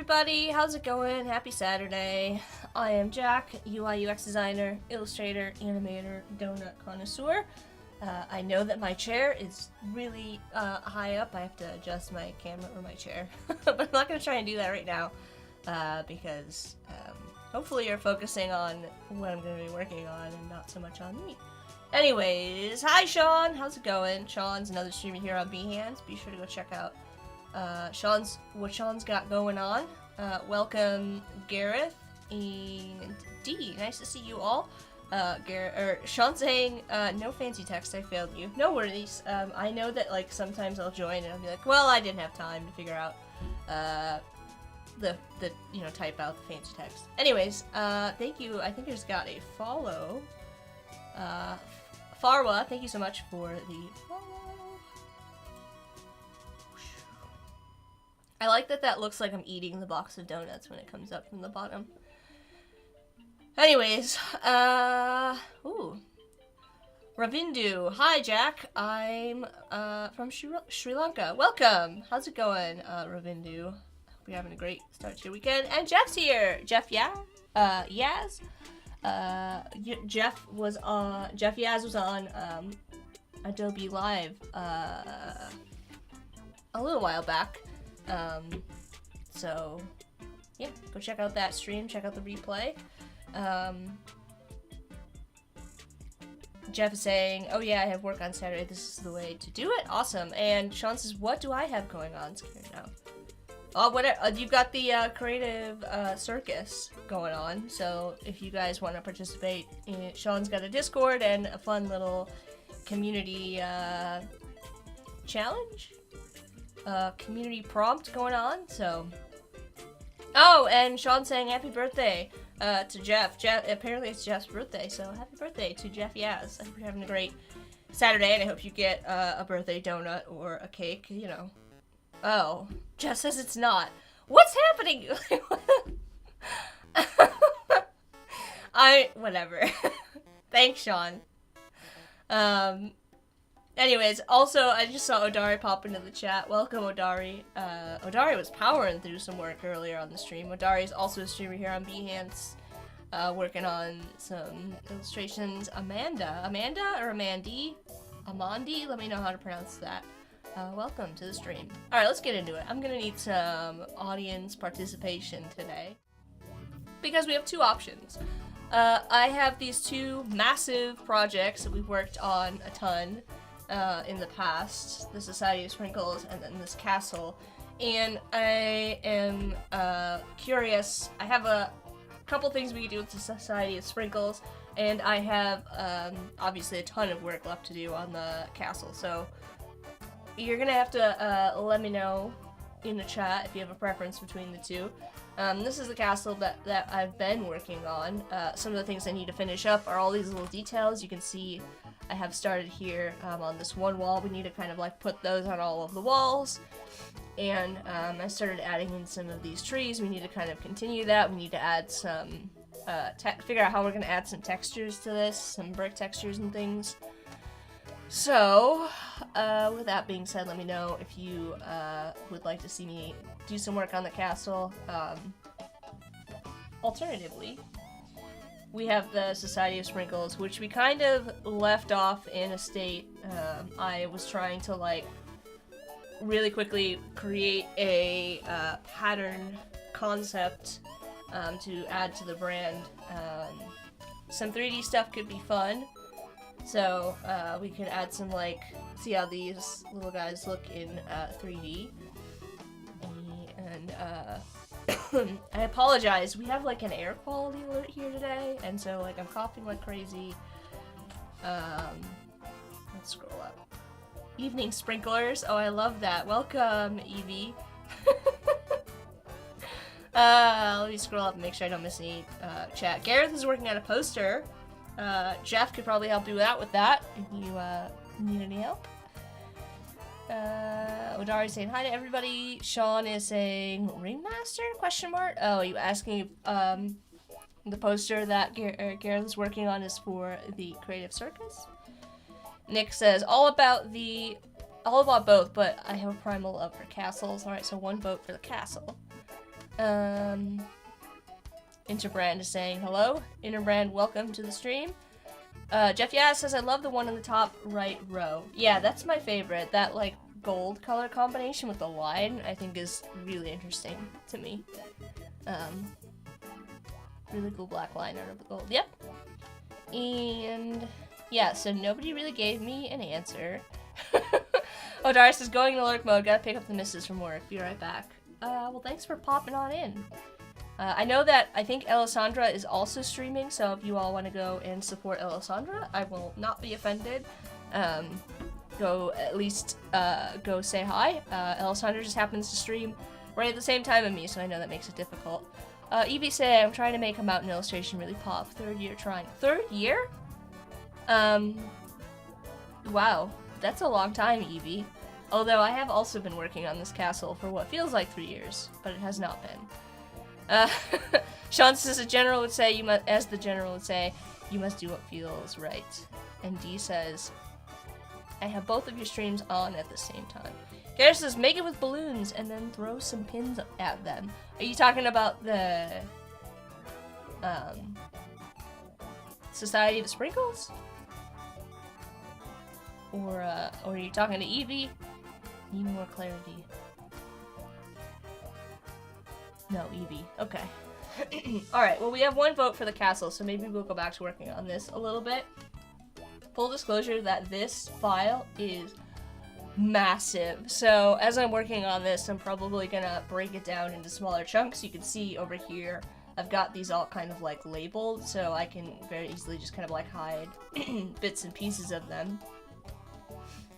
everybody, how's it going? Happy Saturday. I am Jack, UI UX designer, illustrator, animator, donut connoisseur. I know that my chair is really high up. I have to adjust my camera or my chair, but I'm not going to try and do that right now because hopefully you're focusing on what I'm going to be working on and not so much on me. Anyways, hi Sean, how's it going? Sean's another streamer here on Behance. Be sure to go check out what Sean's got going on. Welcome Gareth and D. Nice to see you all. Sean's saying, no fancy text, I failed you. No worries. I know that like sometimes I'll join and I'll be like, well, I didn't have time to figure out type out the fancy text. Anyways, thank you. I think I just got a follow. Farwa, thank you so much for the follow. I like that looks like I'm eating the box of donuts when it comes up from the bottom. Anyways, ooh. Ravindu. Hi, Jack. I'm, from Sri Lanka. Welcome. How's it going, Ravindu? Hope you're having a great start to your weekend. And Jeff's here. Jeff Yaz. Jeff Yaz was on, Adobe Live, a little while back. So, yeah, go check out that stream, check out the replay. Jeff is saying, oh yeah, I have work on Saturday, this is the way to do it. Awesome. And Sean says, what do I have going on? Scared now. Oh, whatever. You've got the creative circus going on, so if you guys want to participate in it, Sean's got a Discord and a fun little community challenge, community prompt going on. So, oh, and Sean's saying happy birthday to Jeff. Apparently it's Jeff's birthday, so happy birthday to Jeff Yaz. I hope you're having a great Saturday, and I hope you get a birthday donut or a cake. You know. Oh, Jeff says it's not. What's happening? Whatever. Thanks, Sean. Anyways, also, I just saw Odari pop into the chat. Welcome, Odari. Odari was powering through some work earlier on the stream. Odari is also a streamer here on Behance, working on some illustrations. Amanda or Amandi? Amandi? Let me know how to pronounce that. Welcome to the stream. Alright, let's get into it. I'm gonna need some audience participation today, because we have two options. I have these two massive projects that we've worked on a ton in the past, the Society of Sprinkles and then this castle, and I am curious. I have a couple things we can do with the Society of Sprinkles, and I have obviously a ton of work left to do on the castle, so you're gonna have to let me know in the chat if you have a preference between the two. This is the castle that I've been working on. Some of the things I need to finish up are all these little details. You can see I have started here on this one wall. We need to kind of like put those on all of the walls. And I started adding in some of these trees. We need to kind of continue that. We need to add some, figure out how we're gonna add some textures to this, some brick textures and things. So, with that being said, let me know if you would like to see me do some work on the castle. Alternatively, we have the Society of Sprinkles, which we kind of left off in a state. I was trying to like really quickly create a pattern concept to add to the brand. Some 3D stuff could be fun. So, we could add some, like, see how these little guys look in 3D. And, I apologize, we have, like, an air quality alert here today, and so, like, I'm coughing like crazy. Let's scroll up. Evening sprinklers. Oh, I love that. Welcome, Evie. Let me scroll up and make sure I don't miss any, chat. Gareth is working on a poster. Jeff could probably help you out with that if you need any help. Odari's saying hi to everybody. Sean is saying Ringmaster? Question mark? Oh, you asking if the poster that Gareth is working on is for the Creative Circus? Nick says all about both, but I have a primal love for castles. Alright, so one vote for the castle. Interbrand is saying hello. Interbrand, welcome to the stream. Jeff Yaz says, I love the one in the top right row. Yeah, that's my favorite. That, like, gold color combination with the line, I think is really interesting to me. Really cool black line out of the gold. Yep. And, yeah, so nobody really gave me an answer. Oh, Darius is going to lurk mode. Gotta pick up the missus from work. Be right back. Well, thanks for popping on in. I know that I think Alessandra is also streaming, so if you all want to go and support Alessandra, I will not be offended. Go at least go say hi. Alessandra just happens to stream right at the same time as me, so I know that makes it difficult. Evie said, I'm trying to make a mountain illustration really pop. 3rd year trying. 3rd year? Wow. That's a long time, Evie. Although I have also been working on this castle for what feels like 3 years, but it has not been. Sean says, as the general would say, you must do what feels right. And D says, I have both of your streams on at the same time. Gareth says, make it with balloons and then throw some pins at them. Are you talking about the Society of the Sprinkles? Or are you talking to Evie? Need more clarity. No, Evie. Okay. Alright, well we have 1 vote for the castle, so maybe we'll go back to working on this a little bit. Full disclosure that this file is massive. So as I'm working on this, I'm probably gonna break it down into smaller chunks. You can see over here, I've got these all kind of like labeled, so I can very easily just kind of like hide bits and pieces of them.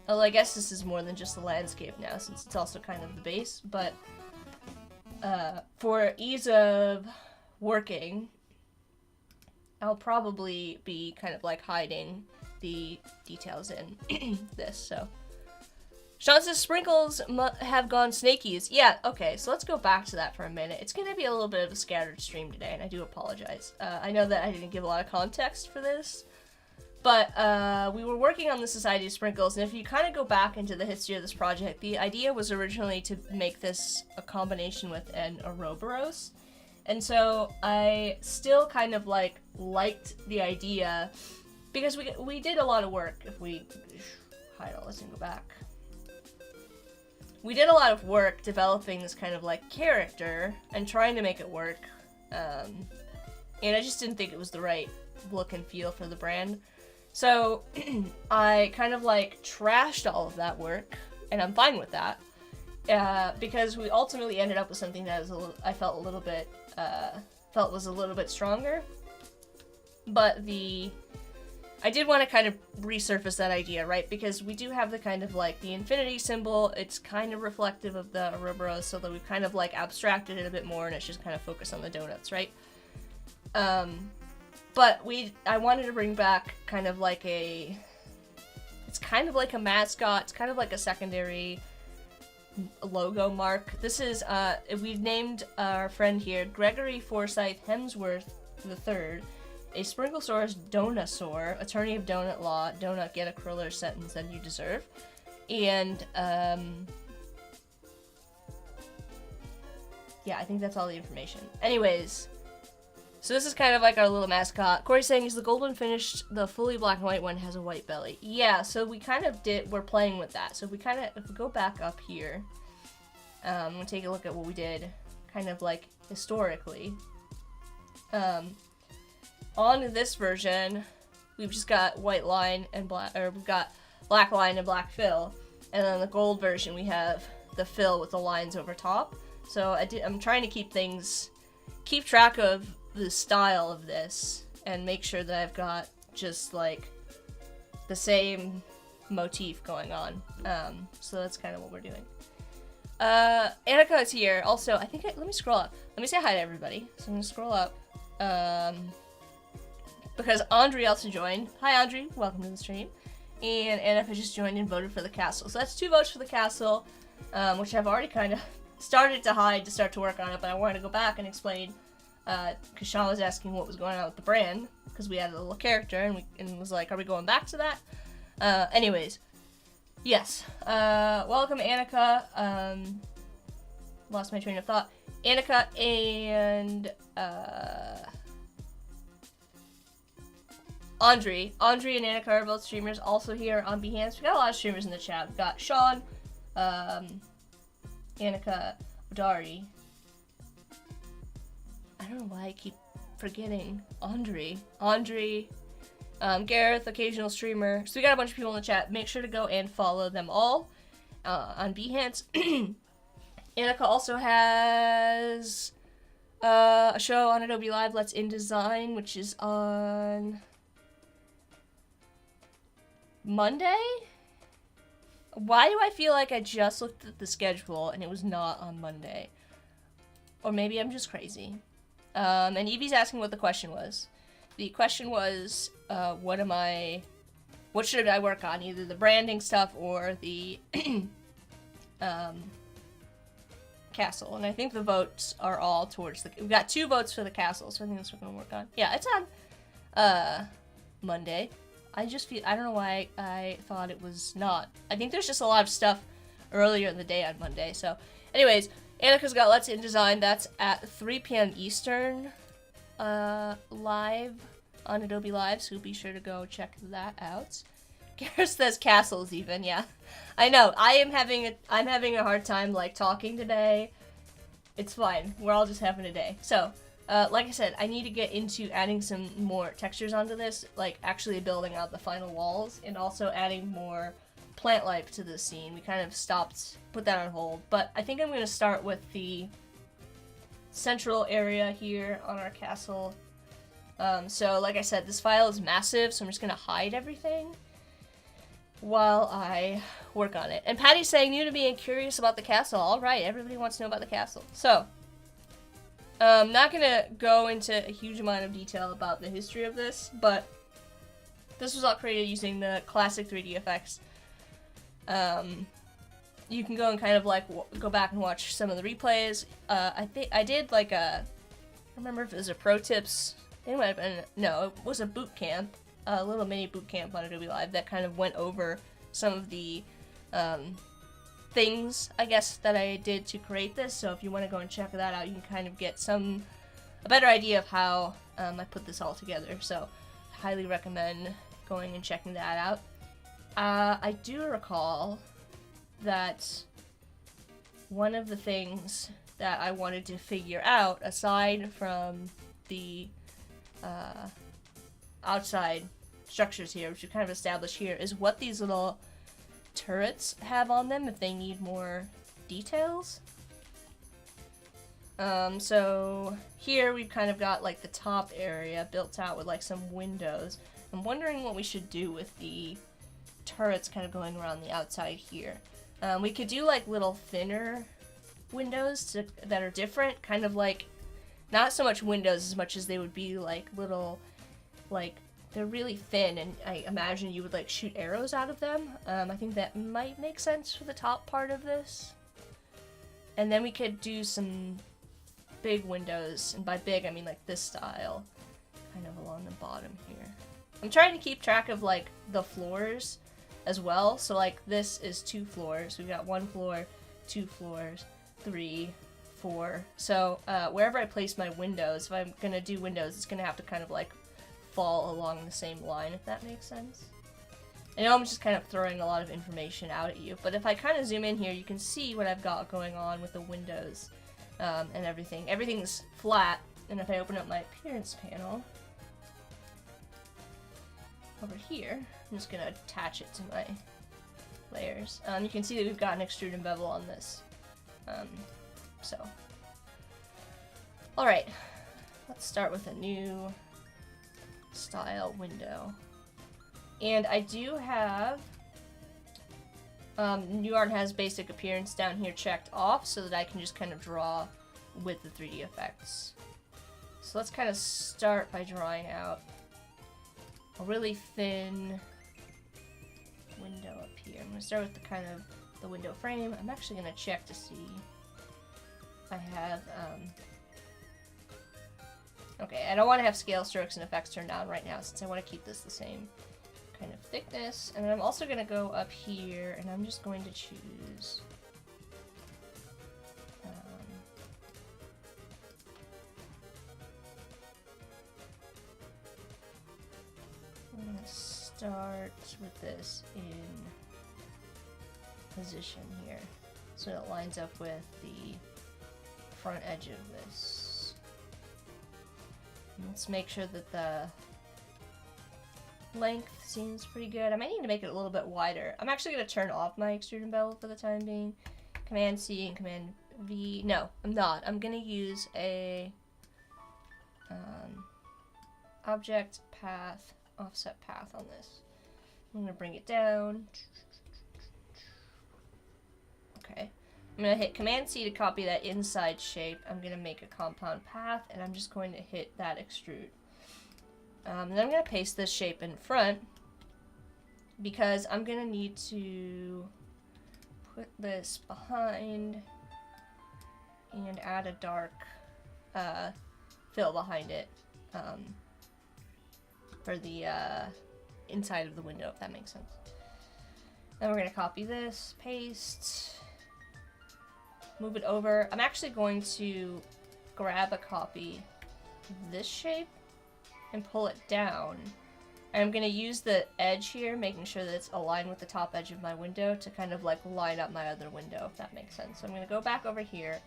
Although I guess this is more than just the landscape now, since it's also kind of the base, but for ease of working, I'll probably be kind of like hiding the details in this, so. Sean says sprinkles have gone snakies. Yeah, okay, so let's go back to that for a minute. It's gonna be a little bit of a scattered stream today, and I do apologize. I know that I didn't give a lot of context for this, but we were working on the Society of Sprinkles, and if you kind of go back into the history of this project, the idea was originally to make this a combination with an Ouroboros. And so I still kind of like liked the idea, because we did a lot of work. If we hide all this and go back. We did a lot of work developing this kind of like character and trying to make it work. And I just didn't think it was the right look and feel for the brand. So I kind of like trashed all of that work, and I'm fine with that, because we ultimately ended up with something that was I felt was a little bit stronger. But I did want to kind of resurface that idea, right? Because we do have the kind of like the infinity symbol. It's kind of reflective of the Ouroboros, so that we've kind of like abstracted it a bit more, and it's just kind of focused on the donuts, right? But I wanted to bring back kind of like it's kind of like a mascot, it's kind of like a secondary logo mark. This is, we've named our friend here Gregory Forsyth Hemsworth III, a Sprinklesaurus Donasaur, attorney of donut law, donut get a crueler sentence than you deserve. And, yeah, I think that's all the information. Anyways, so this is kind of like our little mascot. Corey's saying, is the gold one finished? The fully black and white one has a white belly. Yeah, so we kind of we're playing with that. So if we go back up here, we'll take a look at what we did kind of like historically. On this version, we've just got white line and black, or we've got black line and black fill. And then the gold version, we have the fill with the lines over top. So I'm trying to keep track of the style of this and make sure that I've got just like the same motif going on. So that's kind of what we're doing. Annika is here. Also, I think let me scroll up. Let me say hi to everybody. So I'm gonna scroll up. Because Andre also joined. Hi Andre, welcome to the stream. And Annika just joined and voted for the castle. So that's 2 votes for the castle, which I've already kind of started to hide to start to work on it, but I wanted to go back and explain, because Sean was asking what was going on with the brand, because we added a little character, and was like, are we going back to that? Anyways, yes. Welcome, Annika. Lost my train of thought. Annika and Andre and Annika are both streamers also here on Behance. We got a lot of streamers in the chat. We've got Sean, Annika, Odari. I don't know why I keep forgetting Andre, Gareth, occasional streamer. So we got a bunch of people in the chat. Make sure to go and follow them all on Behance. Annika also has a show on Adobe Live, Let's InDesign, which is on Monday? Why do I feel like I just looked at the schedule and it was not on Monday? Or maybe I'm just crazy. And Evie's asking what the question was. The question was, what should I work on? Either the branding stuff or the castle. And I think the votes are all towards we've got 2 votes for the castle, so I think that's what we're gonna work on. Yeah, it's on Monday. I don't know why I thought it was not. I think there's just a lot of stuff earlier in the day on Monday. So anyways, Annika's got Let's InDesign. That's at 3 p.m. Eastern live on Adobe Live, so be sure to go check that out. Gareth says castles even, yeah. I know, I'm having a hard time like talking today. It's fine. We're all just having a day. So, like I said, I need to get into adding some more textures onto this, like actually building out the final walls, and also adding more plant life to the scene. We kind of put that on hold, but I think I'm going to start with the central area here on our castle. So like I said, this file is massive, so I'm just going to hide everything while I work on it. And Patty's saying, new to me and curious about the castle. Alright, everybody wants to know about the castle. So, I'm not going to go into a huge amount of detail about the history of this, but this was all created using the classic 3D effects. You can go and kind of like go back and watch some of the replays. I think I did like I don't remember if it was a pro tips. It might have been, no, it was a boot camp, a little mini boot camp on Adobe Live that kind of went over some of the things, I guess, that I did to create this. So if you want to go and check that out, you can kind of get a better idea of how I put this all together. So highly recommend going and checking that out. I do recall that one of the things that I wanted to figure out, aside from the outside structures here, which we kind of established here, is what these little turrets have on them, if they need more details. So here we've kind of got like the top area built out with like some windows. I'm wondering what we should do with the turrets kind of going around the outside here. We could do like little thinner windows that are different, kind of like not so much windows as much as they would be like little, like they're really thin, and I imagine you would like shoot arrows out of them. I think that might make sense for the top part of this. And then we could do some big windows, and by big I mean like this style, kind of along the bottom here. I'm trying to keep track of like the floors as well. So like this is 2 floors. We've got 1 floor, 2 floors, 3, 4. So wherever I place my windows, if I'm gonna do windows, it's gonna have to kind of like fall along the same line, if that makes sense. I know I'm just kind of throwing a lot of information out at you, but if I kind of zoom in here, you can see what I've got going on with the windows and everything. Everything's flat, and if I open up my appearance panel over here, I'm just gonna attach it to my layers. You can see that we've got an extrude and bevel on this. Alright, let's start with a new style window. And I do have New Art has basic appearance down here checked off so that I can just kind of draw with the 3D effects. So let's kind of start by drawing out a really thin window up here. I'm going to start with the window frame. I'm actually going to check to see if I have okay, I don't want to have scale strokes and effects turned on right now since I want to keep this the same kind of thickness. And then I'm also going to go up here and I'm just going to choose start with this in position here, so it lines up with the front edge of this. And let's make sure that the length seems pretty good. I might need to make it a little bit wider. I'm actually going to turn off my extruding bevel for the time being. Command C and Command V. No, I'm not. I'm going to use a object path, offset path on this. I'm going to bring it down. Okay. I'm going to hit Command C to copy that inside shape. I'm going to make a compound path, and I'm just going to hit that extrude. And then I'm going to paste this shape in front, because I'm going to need to put this behind and add a dark fill behind it for the inside of the window, if that makes sense. Then we're going to copy this, paste, move it over. I'm actually going to grab a copy of this shape and pull it down. And I'm going to use the edge here, making sure that it's aligned with the top edge of my window to kind of like line up my other window, if that makes sense. So I'm going to go back over here.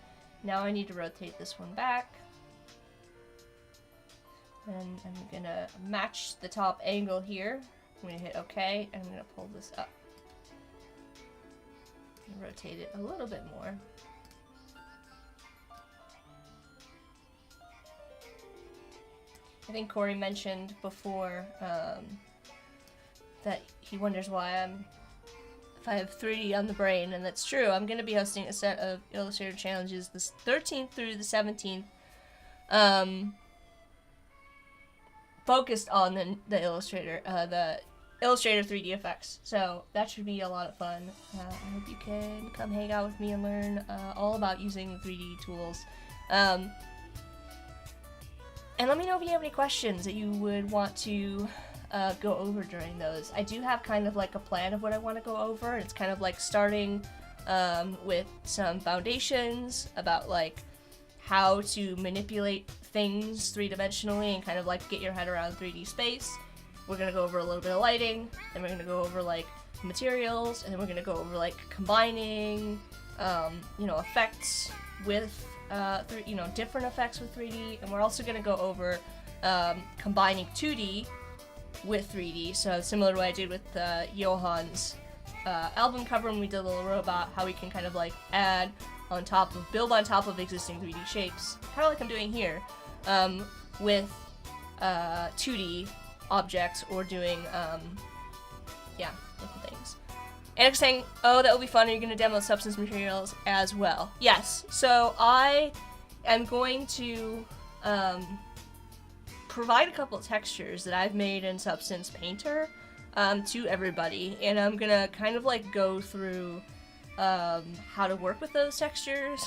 Now I need to rotate this one back. And I'm going to match the top angle here. I'm going to hit OK, and I'm going to pull this up. And rotate it a little bit more. I think Corey mentioned before that he wonders why if I have 3D on the brain, and that's true. I'm going to be hosting a set of Illustrator challenges the 13th through the 17th, focused on the Illustrator 3D effects. So that should be a lot of fun. I hope you can come hang out with me and learn all about using 3D tools. And let me know if you have any questions that you would want to go over during those. I do have kind of like a plan of what I want to go over. It's kind of like starting with some foundations about like how to manipulate things three-dimensionally and kind of like get your head around 3D space. We're going to go over a little bit of lighting, then we're going to go over like materials, and then we're going to go over like combining, effects with different effects with 3D, and we're also going to go over combining 2D with 3D, so similar to what I did with Yoann's album cover when we did a little robot, how we can kind of like build on top of existing 3D shapes, kind of like I'm doing here, with 2D objects, or doing, different things. Eric's saying, oh, that will be fun. Are you going to demo substance materials as well? Yes. So I am going to provide a couple of textures that I've made in Substance Painter to everybody. And I'm going to kind of like go through how to work with those textures.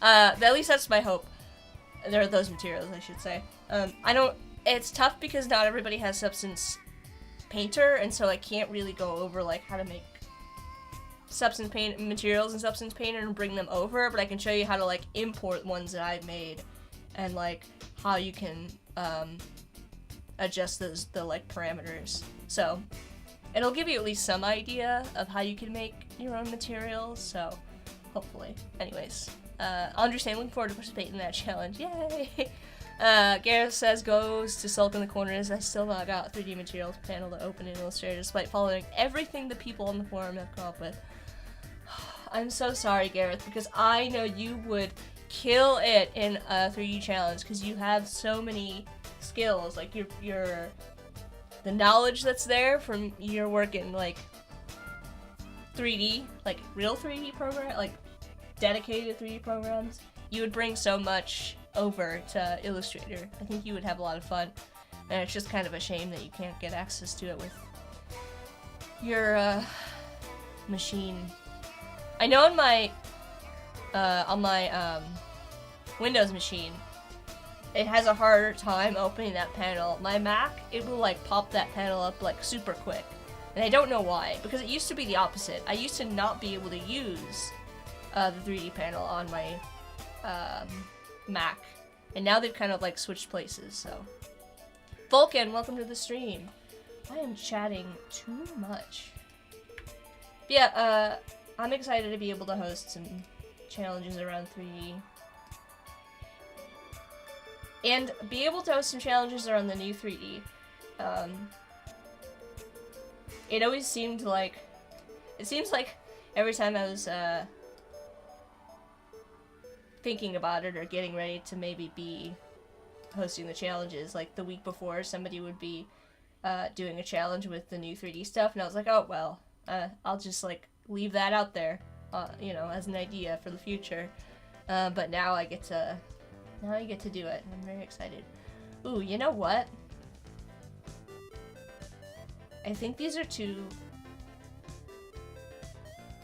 At least that's my hope. There are those materials, I should say. It's tough because not everybody has Substance Painter, and so I can't really go over like how to make Substance Paint materials in Substance Painter and bring them over, but I can show you how to like import ones that I've made, and like how you can adjust the like parameters. So it'll give you at least some idea of how you can make your own materials, so hopefully. Anyways, Andrew saying, looking forward to participating in that challenge. Yay! Gareth says, goes to sulk in the corners. I still not got a 3D materials panel to open in Illustrator despite following everything the people on the forum have come up with. I'm so sorry, Gareth, because I know you would kill it in a 3D challenge because you have so many skills. Like the knowledge that's there from your work in like 3D, like real 3D program, like dedicated 3D programs. You would bring so much over to Illustrator. I think you would have a lot of fun, and it's just kind of a shame that you can't get access to it with your machine. I know on my Windows machine, it has a harder time opening that panel. My Mac, it will like pop that panel up like super quick, and I don't know why, because it used to be the opposite. I used to not be able to use the 3D panel on my Mac, and now they've kind of like switched places. So Vulcan, welcome to the stream. I am chatting too much. But yeah, I'm excited to be able to host some challenges around 3D. And be able to host some challenges around the new 3D. It always seemed like... It seems like every time I was thinking about it or getting ready to maybe be hosting the challenges, like the week before somebody would be doing a challenge with the new 3D stuff, and I was like, oh, well, I'll just like leave that out there, you know, as an idea for the future. But now I get to do it. I'm very excited. Ooh, you know what? I think these are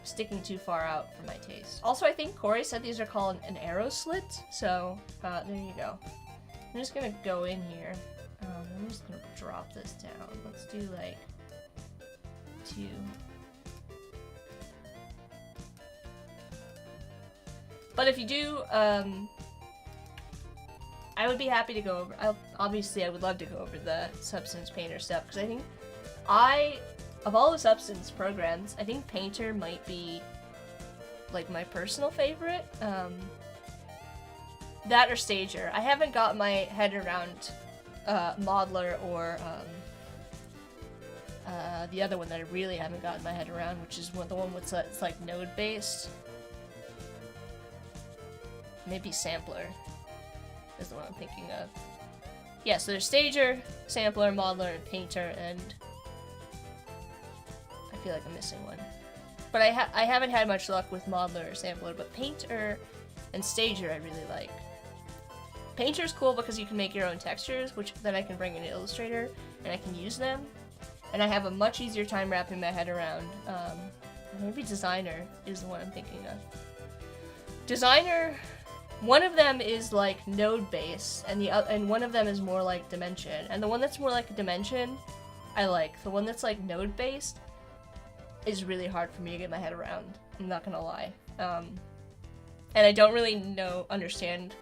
sticking too far out for my taste. Also, I think Corey said these are called an arrow slit, so there you go. I'm just gonna go in here. I'm just gonna drop this down. Let's do like 2. But if you do, I would be happy to go over. Obviously, I would love to go over the Substance Painter stuff, because I think of all the Substance programs, I think Painter might be like my personal favorite. That or Stager. I haven't got my head around Modeler or the other one that I really haven't gotten my head around, which is the one with it's like node based. Maybe Sampler is the one I'm thinking of. Yeah, so there's Stager, Sampler, Modeler, and Painter, and I feel like I'm missing one. But I haven't had much luck with Modeler or Sampler, but Painter and Stager I really like. Painter's cool because you can make your own textures, which then I can bring in Illustrator, and I can use them. And I have a much easier time wrapping my head around. Maybe Designer is the one I'm thinking of. Designer, one of them is like node-based, and one of them is more like Dimension. And the one that's more like a Dimension, I like. The one that's like node-based is really hard for me to get my head around. I'm not gonna lie. And I don't really understand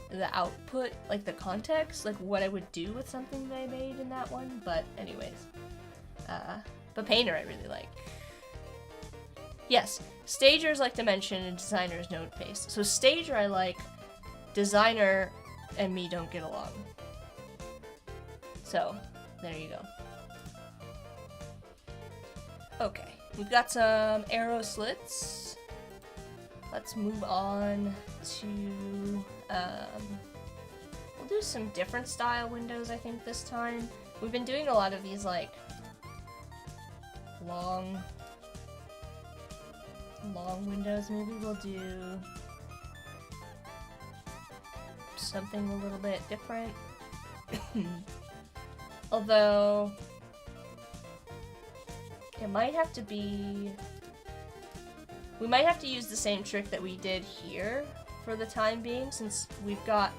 the output, like the context, like what I would do with something that I made in that one. But anyways, but Painter I really like. Yes, Stager is like Dimension and Designer is node-based. So Stager I like, Designer and me don't get along. So, there you go. Okay, we've got some arrow slits. Let's move on to, we'll do some different style windows, I think, this time. We've been doing a lot of these, like, long windows. Maybe we'll do something a little bit different. Although it might have to be, we might have to use the same trick that we did here for the time being, since we've got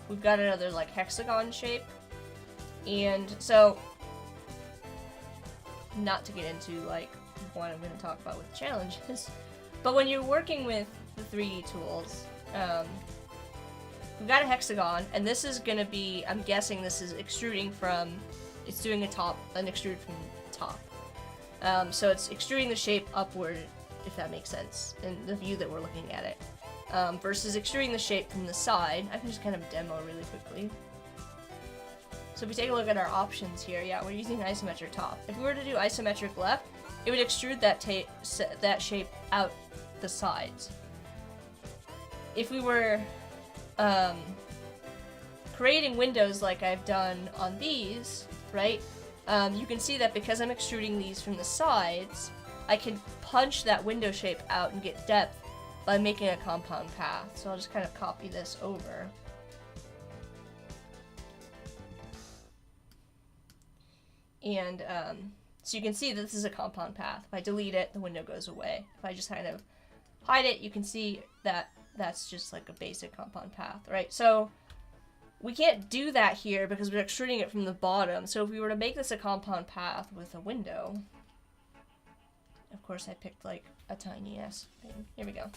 another like hexagon shape. And so, not to get into like what I'm going to talk about with challenges, but when you're working with the 3D tools, we've got a hexagon, and this is going to be, I'm guessing this is extruding from, it's doing an extrude from the top. So it's extruding the shape upward, if that makes sense, in the view that we're looking at it, versus extruding the shape from the side. I can just kind of demo really quickly. So if we take a look at our options here, yeah, we're using isometric top. If we were to do isometric left, it would extrude that shape out the sides. If we were creating windows like I've done on these, right, you can see that because I'm extruding these from the sides, I can punch that window shape out and get depth by making a compound path. So I'll just kind of copy this over. And so you can see that this is a compound path. If I delete it, the window goes away. If I just kind of hide it, you can see that that's just like a basic compound path, right? So we can't do that here because we're extruding it from the bottom. So if we were to make this a compound path with a window, of course I picked like a tiny ass thing. Here we go.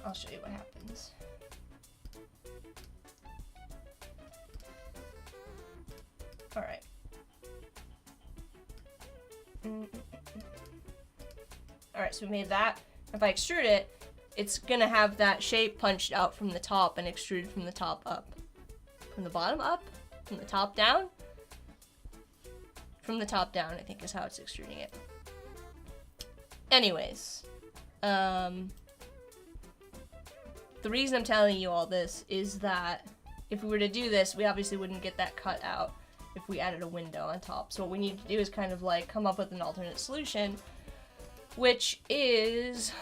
I'll show you what happens. Alright. Alright, so we made that. If I extrude it, it's gonna have that shape punched out from the top and extruded from the top up. From the bottom up? From the top down? From the top down, I think is how it's extruding it. Anyways. The reason I'm telling you all this is that if we were to do this, we obviously wouldn't get that cut out if we added a window on top. So what we need to do is kind of like come up with an alternate solution, which is,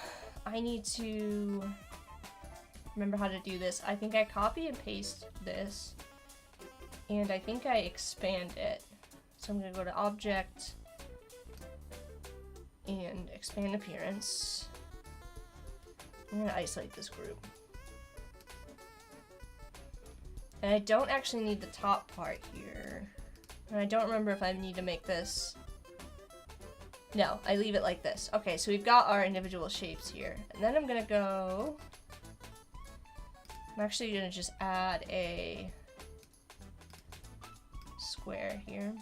I need to remember how to do this. I think I copy and paste this, and I think I expand it. So I'm gonna go to Object and Expand Appearance. I'm gonna isolate this group. And I don't actually need the top part here. And I don't remember if I need to make this. No, I leave it like this. Okay, so we've got our individual shapes here. And then I'm gonna go... I'm actually gonna just add a square here.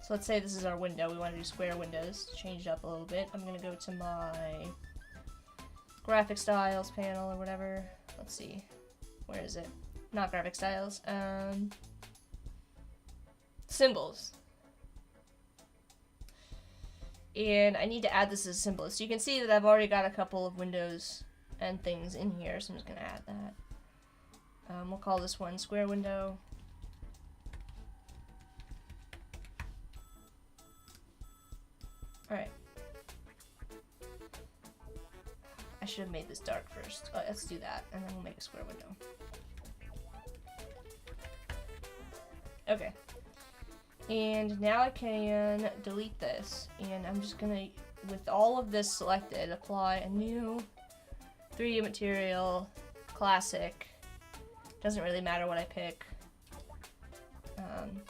So let's say this is our window. We want to do square windows. Change it up a little bit. I'm gonna go to my graphic styles panel or whatever. Let's see. Where is it? Not graphic styles. Symbols. And I need to add this as a symbol. So you can see that I've already got a couple of windows and things in here, so I'm just going to add that. We'll call this one square window. Alright. I should have made this dark first. Let's do that, and then we'll make a square window. Okay. And now I can delete this, and I'm just gonna, with all of this selected, apply a new 3D material, classic. Doesn't really matter what I pick. I'm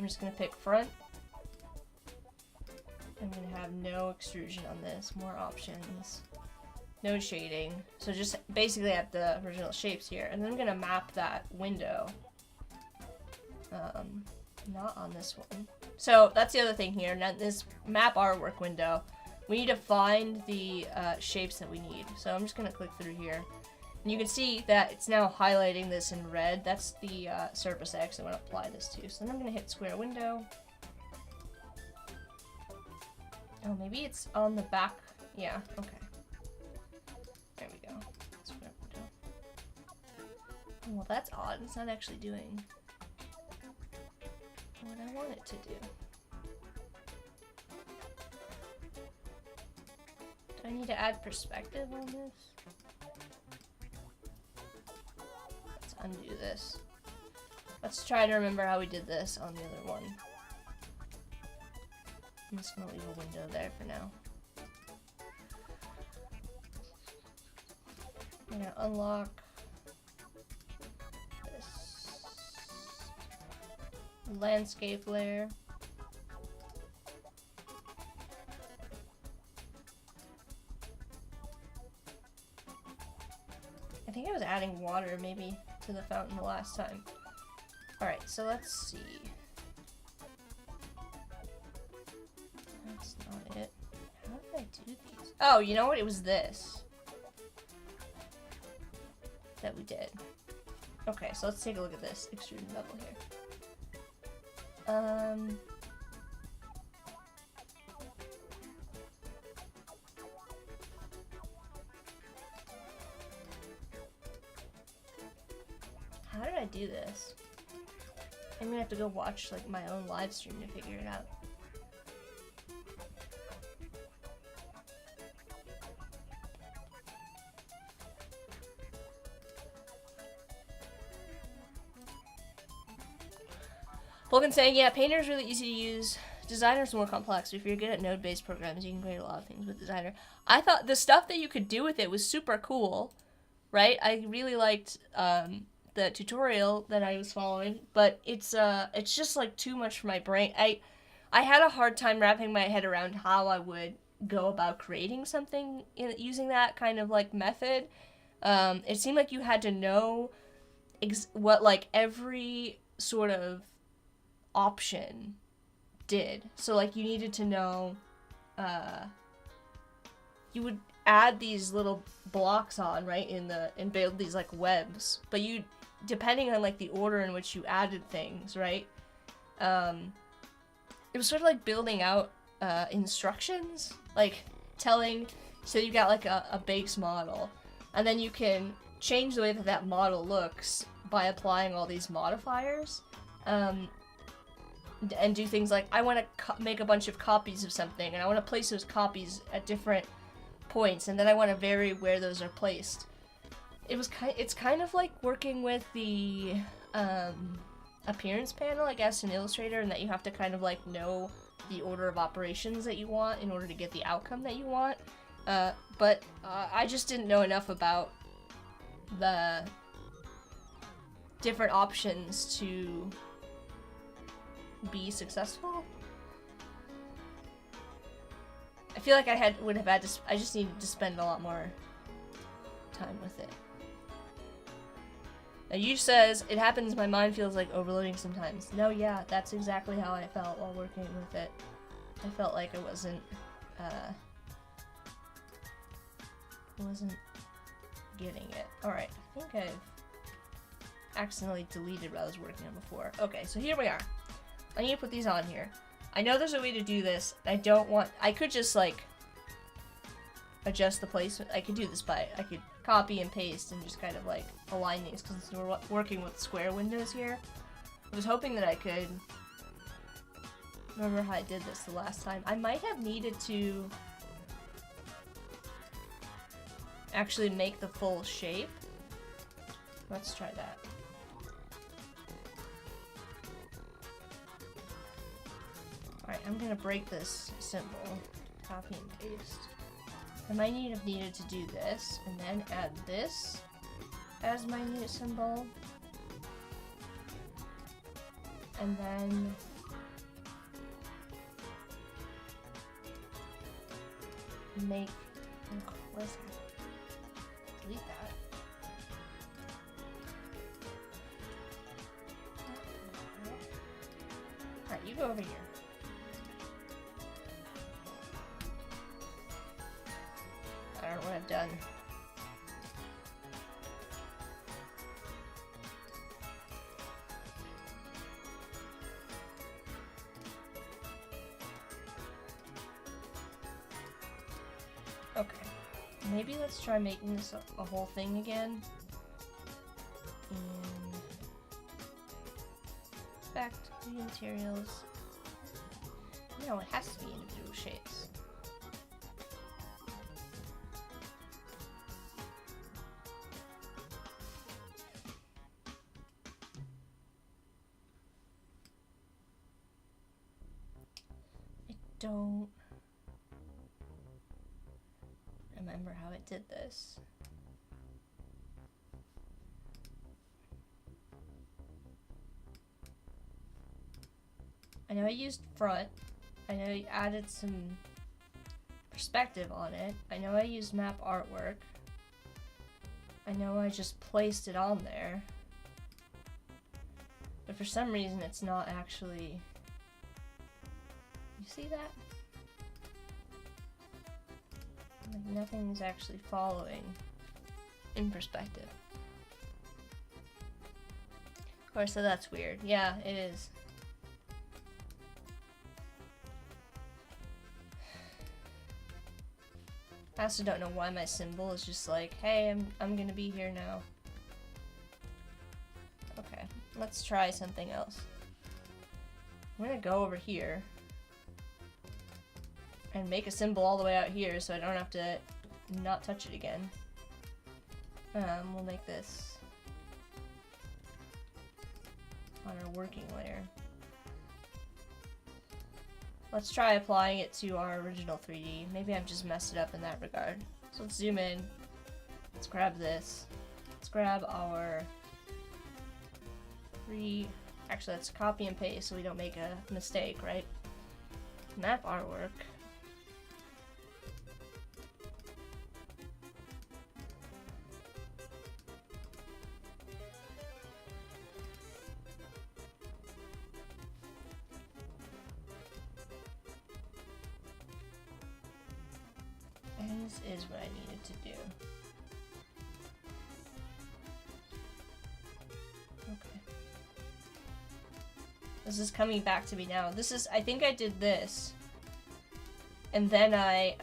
just gonna pick front. I'm gonna have no extrusion on this, more options, no shading. So just basically have the original shapes here, and then I'm gonna map that window. Not on this one. So that's the other thing here. Now this map artwork window, we need to find the shapes that we need. So I'm just gonna click through here, and you can see that it's now highlighting this in red. That's the surface X I want to apply this to. So then I'm gonna hit square window. Oh, maybe it's on the back. Yeah. Okay. There we go. Square window. Well, that's odd. It's not actually doing what I want it to do. Do I need to add perspective on this? Let's undo this. Let's try to remember how we did this on the other one. I'm just gonna leave a window there for now. I'm gonna unlock landscape layer. I think I was adding water maybe to the fountain the last time. Alright, so let's see. That's not it. How did I do these? Oh, you know what? It was this that we did. Okay, so let's take a look at this extrusion bevel here. How did I do this? I'm gonna have to go watch like my own live stream to figure it out. Vulcan saying, yeah, Painter is really easy to use. Designer is more complex. If you're good at node-based programs, you can create a lot of things with Designer. I thought the stuff that you could do with it was super cool, right? I really liked the tutorial that I was following, but it's just like too much for my brain. I had a hard time wrapping my head around how I would go about creating something using that kind of like method. It seemed like you had to know what like every sort of option did. So like you needed to know, you would add these little blocks on, right, and build these like webs, but you, depending on like the order in which you added things, right, it was sort of like building out instructions, like telling, so you got like a base model, and then you can change the way that that model looks by applying all these modifiers, and do things like, I want to make a bunch of copies of something, and I want to place those copies at different points, and then I want to vary where those are placed. It's kind of like working with the appearance panel, I guess, in Illustrator, and that you have to kind of like know the order of operations that you want in order to get the outcome that you want. But I just didn't know enough about the different options to be successful. I feel like I just needed to spend a lot more time with it. Now, you says, it happens, my mind feels like overloading sometimes. No, yeah, that's exactly how I felt while working with it. I felt like I wasn't getting it. Alright, I think I've accidentally deleted what I was working on before. Okay, so here we are. I need to put these on here. I know there's a way to do this. I could just like adjust the placement. I could do this I could copy and paste and just kind of like align these, because we're working with square windows here. I was hoping that I could remember how I did this the last time. I might have needed to actually make the full shape. Let's try that. Alright, I'm gonna break this symbol. Copy and paste. I might have needed to do this, and then add this as my new symbol. And then make, where's that? Delete that. Alright, you go over here. I don't know what I've done. Okay. Maybe let's try making this a whole thing again. And back to the materials. No, it has to be individual shapes. Don't remember how it did this. I know I used front. I know I added some perspective on it. I know I used map artwork. I know I just placed it on there. But for some reason it's not actually... You see that? Like nothing's actually following in perspective. Of course, so that's weird. Yeah, it is. I also don't know why my symbol is just like, hey, I'm gonna be here now. Okay, let's try something else. I'm gonna go over here and make a symbol all the way out here so I don't have to not touch it again. We'll make this on our working layer. Let's try applying it to our original 3D. Maybe I've just messed it up in that regard. So let's zoom in. Let's grab this. Let's grab our actually let's copy and paste so we don't make a mistake, right? Map artwork. settings is what I needed to do. Okay. This is coming back to me now. This is, I think I did this. And then I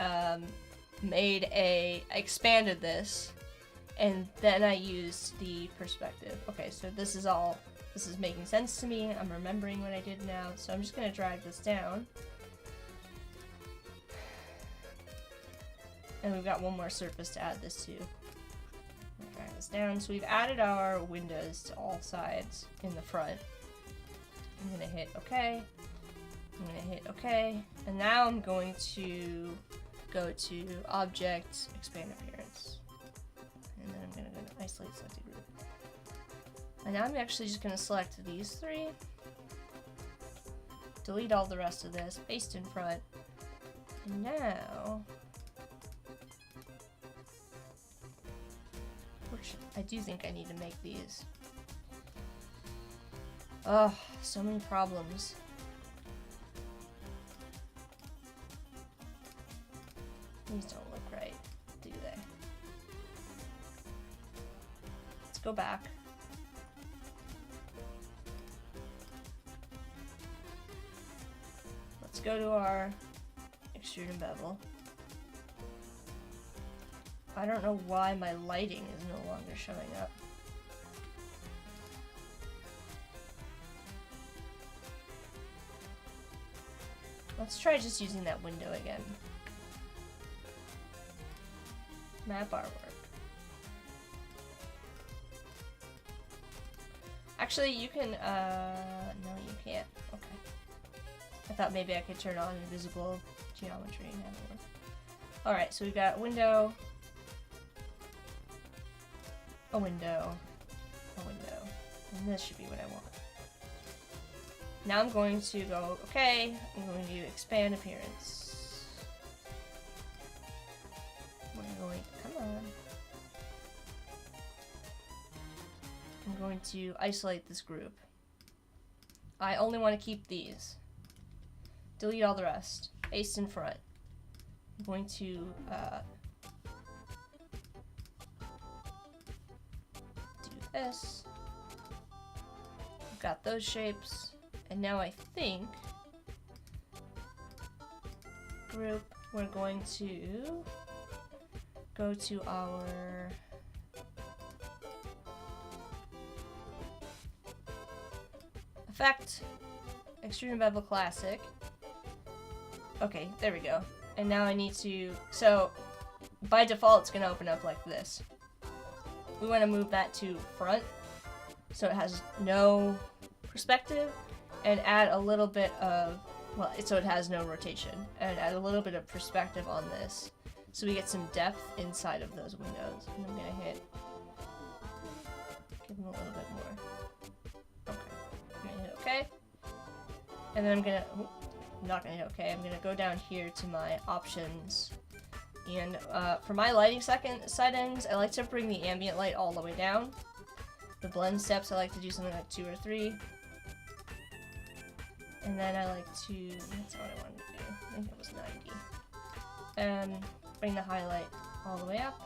expanded this. And then I used the perspective. Okay, so this is making sense to me. I'm remembering what I did now. So I'm just gonna drag this down. And we've got one more surface to add this to. Drag this down. So we've added our windows to all sides in the front. I'm gonna hit OK. I'm gonna hit OK. And now I'm going to go to Object, Expand Appearance. And then I'm gonna go to Isolate Selected Group. And now I'm actually just gonna select these three. Delete all the rest of this, paste in front. And now, which I do think I need to make these. Oh, so many problems. These don't look right, do they? Let's go back. Let's go to our extrude and bevel. I don't know why my lighting is no longer showing up. Let's try just using that window again. Map artwork. Actually, you can, no you can't. Okay. I thought maybe I could turn on invisible geometry and have it work. Alright, so we've got window, a window, a window. And this should be what I want. Now I'm going to go, okay, I'm going to expand appearance. We're going to, come on. I'm going to isolate this group. I only want to keep these. Delete all the rest. Paste in front. I'm going to do this. I've got those shapes. And now I think group, we're going to go to our effect, extrude and bevel classic. Okay, there we go. And now I need to, so by default it's gonna open up like this. We want to move that to front so it has no perspective. And add a little bit of, well, so it has no rotation, and add a little bit of perspective on this, so we get some depth inside of those windows. And I'm gonna hit, give them a little bit more. Okay, I'm gonna hit OK, and then I'm gonna, I'm not gonna hit OK. I'm gonna go down here to my options, and for my lighting settings, I like to bring the ambient light all the way down. The blend steps, I like to do something like 2 or 3. And then I like to, that's what I wanted to do, I think it was 90. Bring the highlight all the way up.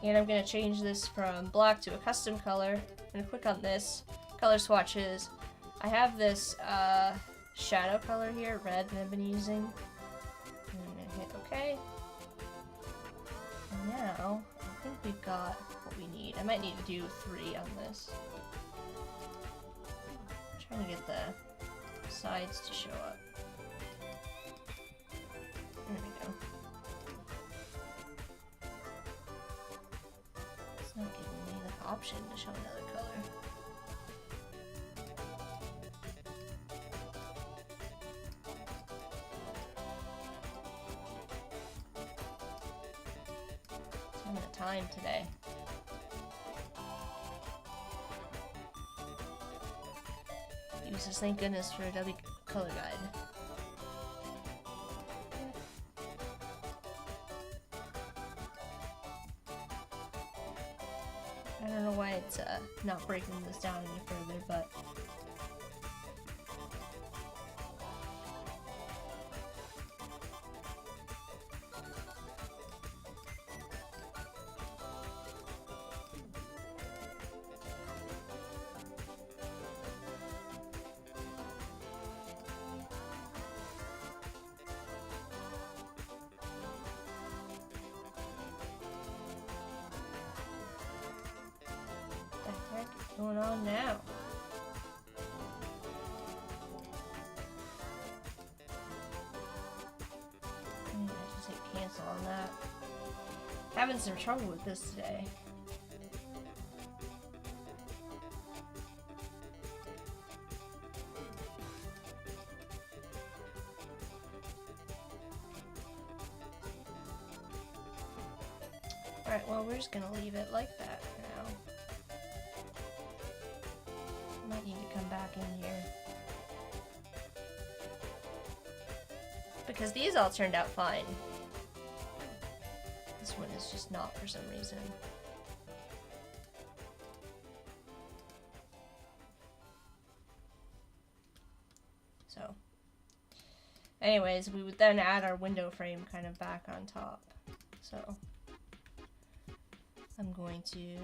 And I'm going to change this from black to a custom color. I'm going to click on this, color swatches. I have this shadow color here, red, that I've been using. And I'm going to hit OK. And now, I think we've got what we need. I might need to do 3 on this. I'm trying to get the sides to show up. There we go. It's not giving me the option to show another color. It's having a time today. Uses, thank goodness for Adobe Color Guide. I don't know why it's not breaking this down any further, but going on now? I just hit cancel on that. Having some trouble with this today. Alright, well, we're just gonna leave it like that for now. Might need to come back in here. Because these all turned out fine. This one is just not for some reason. So. Anyways, we would then add our window frame kind of back on top. So. I'm going to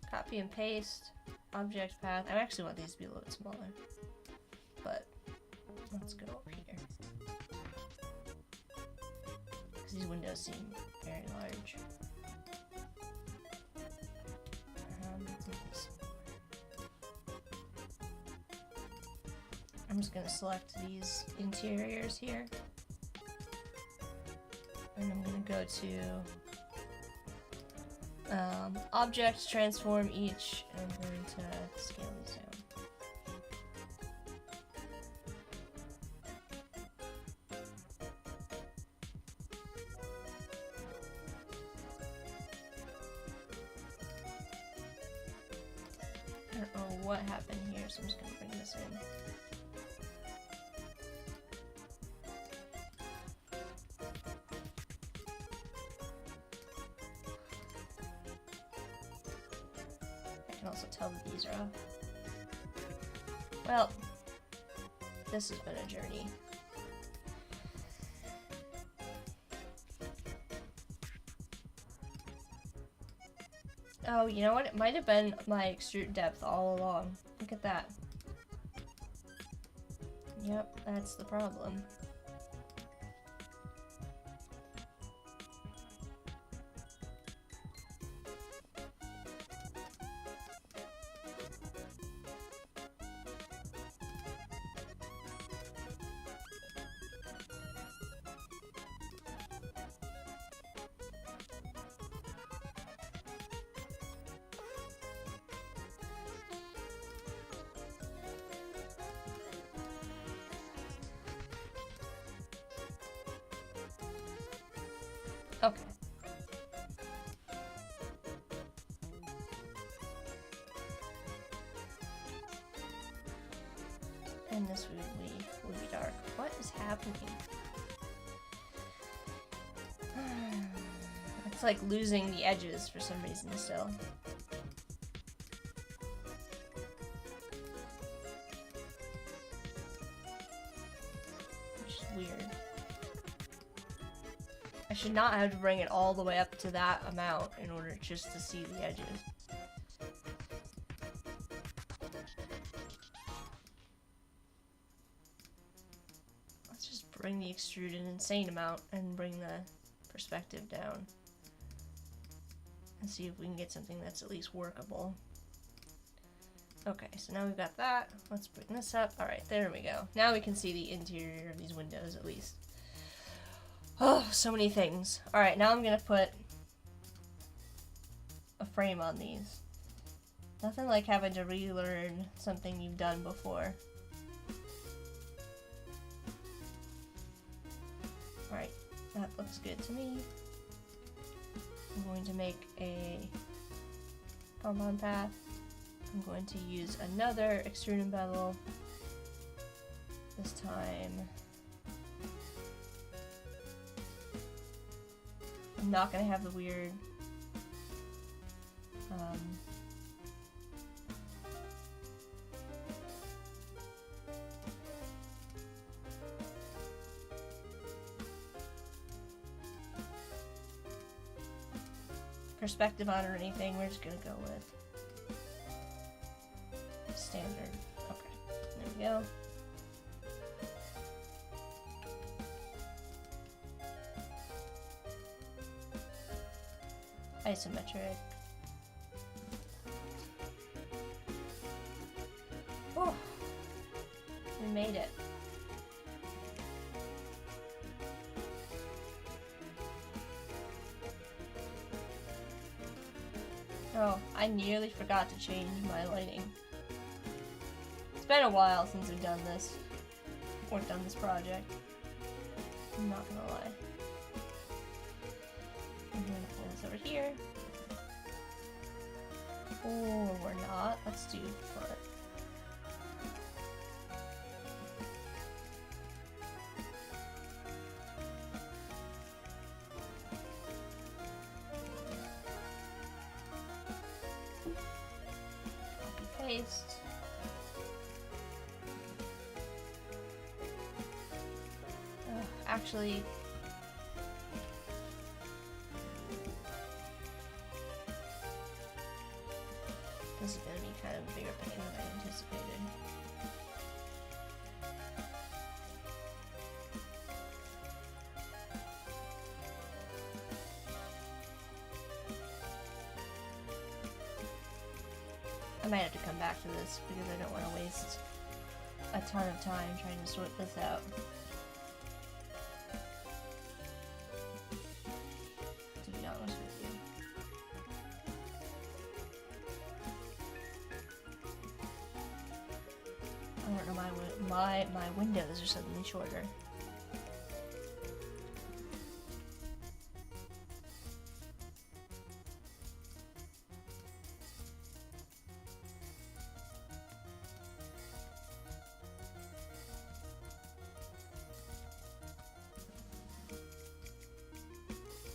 copy and paste object path. I actually want these to be a little bit smaller, but let's go over here because these windows seem very large. I'm just going to select these interiors here, and I'm going to go to object, transform each, and I'm going to scale these down. I don't know what happened here, so I'm just going to bring this in. I can also tell that these are off. Well, this has been a journey. Oh, you know what? It might have been my extrude depth all along. Look at that. Yep, that's the problem. Okay. And this would be dark. What is happening? It's like losing the edges for some reason still. Which is weird. I should not have to bring it all the way up to that amount in order just to see the edges. Let's just bring the extrude an insane amount and bring the perspective down. And see if we can get something that's at least workable. Okay, so now we've got that. Let's bring this up. Alright, there we go. Now we can see the interior of these windows at least. Oh, so many things. Alright, now I'm gonna put a frame on these. Nothing like having to relearn something you've done before. Alright, that looks good to me. I'm going to make a compound path. I'm going to use another extrude and bevel. This time I'm not gonna have the weird perspective on or anything. We're just gonna go with standard. Okay, there we go. Isometric. made it. Oh, I nearly forgot to change my lighting. It's been a while since I've done this. Worked on this project. I'm not gonna lie. I'm gonna pull this over here. Or we're not. Let's do front. Copy paste. Actually, this is going to be kind of a bigger pain than I anticipated. I might have to come back to this because I don't want to waste a ton of time trying to sort this out. To be honest with you. I don't know, my windows are suddenly shorter.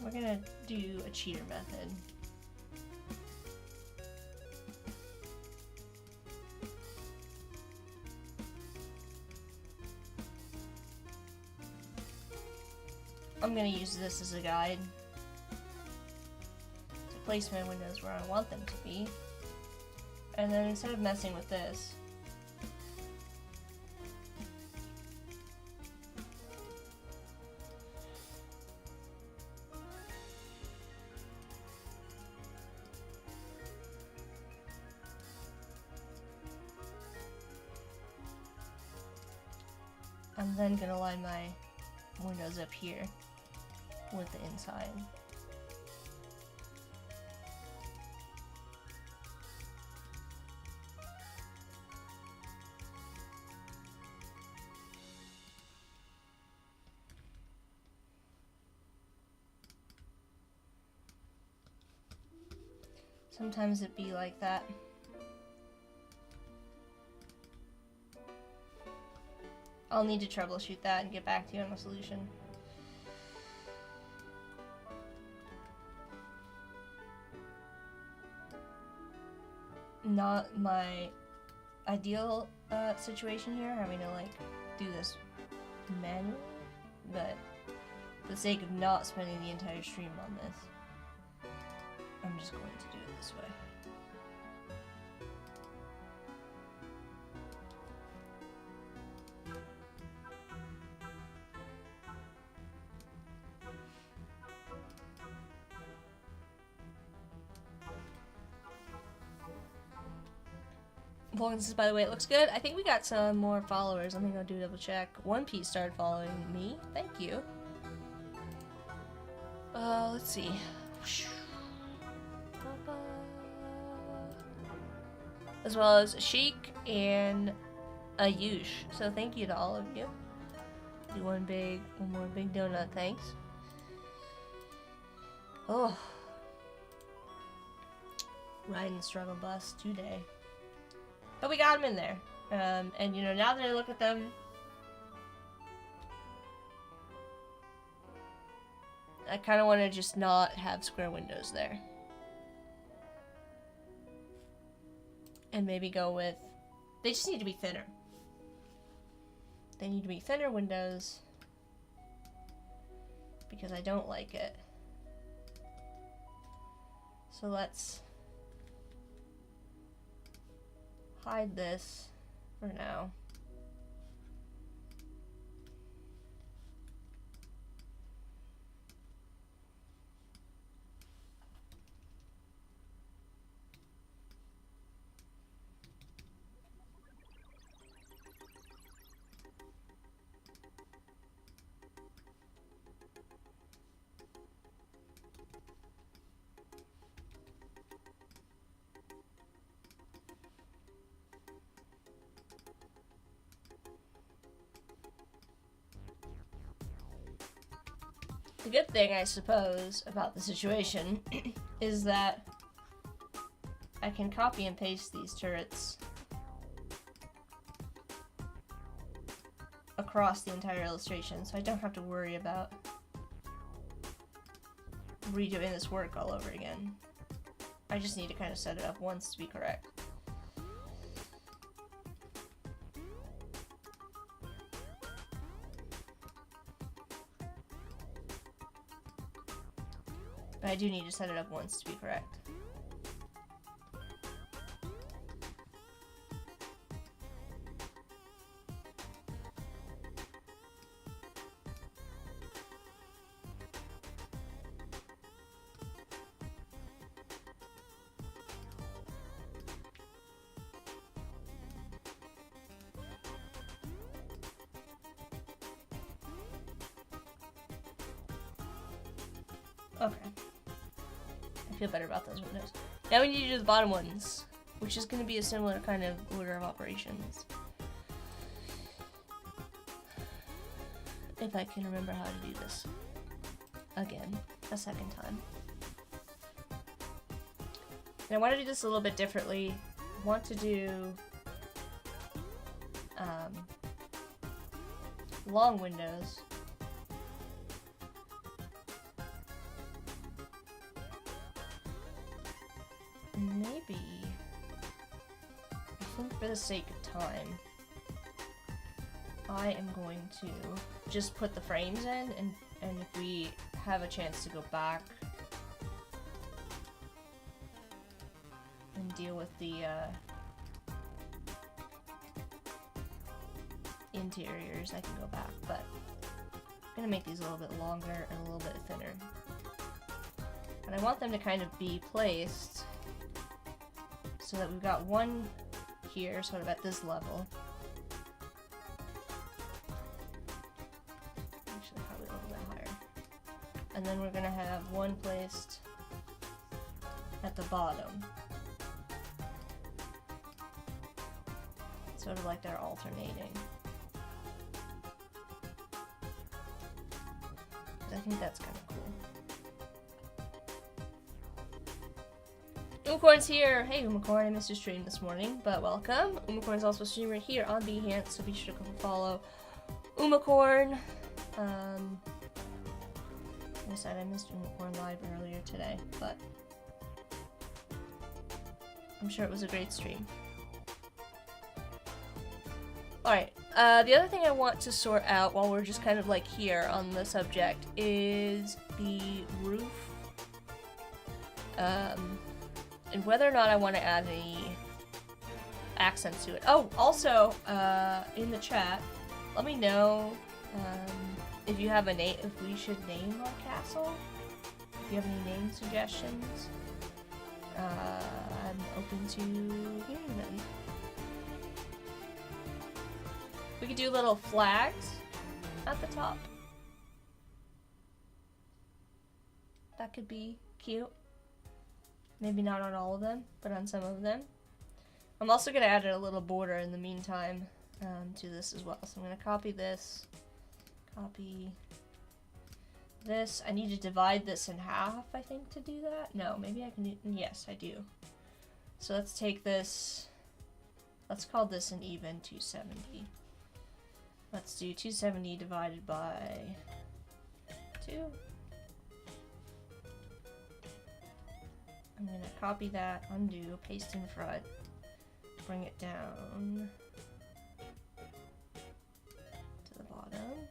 We're gonna do a cheater method. I'm gonna use this as a guide to place my windows where I want them to be. And then instead of messing with this, I'm then gonna line my windows up here with the inside. Sometimes it be like that. I'll need to troubleshoot that and get back to you on the solution. Not my ideal situation here, having to like do this manually, but for the sake of not spending the entire stream on this, I'm just going to do it this way. Vulcan says, by the way, it looks good. I think we got some more followers. Let me go do a double check. One Piece started following me. Thank you. Let's see. As well as Sheik and Ayush. So thank you to all of you. Do one more big donut, thanks. Oh. Riding the struggle bus today. But we got them in there. And you know, now that I look at them, I kind of want to just not have square windows there. And maybe go with, they just need to be thinner. They need to be thinner windows because I don't like it. So let's hide this for now. The good thing, I suppose, about the situation is that I can copy and paste these turrets across the entire illustration, so I don't have to worry about redoing this work all over again. I just need to kind of set it up once to be correct. But I do need to set it up once to be correct. Okay. I feel better about those windows. Now we need to do the bottom ones, which is going to be a similar kind of order of operations. If I can remember how to do this. Again, a second time. And I want to do this a little bit differently. I want to do long windows. Maybe, I think for the sake of time, I am going to just put the frames in, and if we have a chance to go back and deal with the interiors, I can go back, but I'm going to make these a little bit longer and a little bit thinner. And I want them to kind of be placed so that we've got one here, sort of at this level. Actually, probably a little bit higher. And then we're gonna have one placed at the bottom. Sort of like they're alternating. I think that's kind of cool. Umacorn's here! Hey Umacorn, I missed your stream this morning, but welcome. Umacorn's also a streamer here on Behance, so be sure to come follow Umacorn. Like I said, I missed Umacorn live earlier today, but I'm sure it was a great stream. Alright, the other thing I want to sort out while we're just kind of like here on the subject is the roof. And whether or not I want to add any accents to it. Oh, also, in the chat, let me know if you have a name, if we should name our castle. If you have any name suggestions, I'm open to hearing them. We could do little flags at the top. That could be cute. Maybe not on all of them, but on some of them. I'm also going to add a little border in the meantime to this as well. So I'm going to copy this, copy this. I need to divide this in half, I think, to do that. No, maybe I can do, yes, I do. So let's take this, let's call this an even 270. Let's do 270 divided by 2. I'm going to copy that, undo, paste in front, bring it down to the bottom.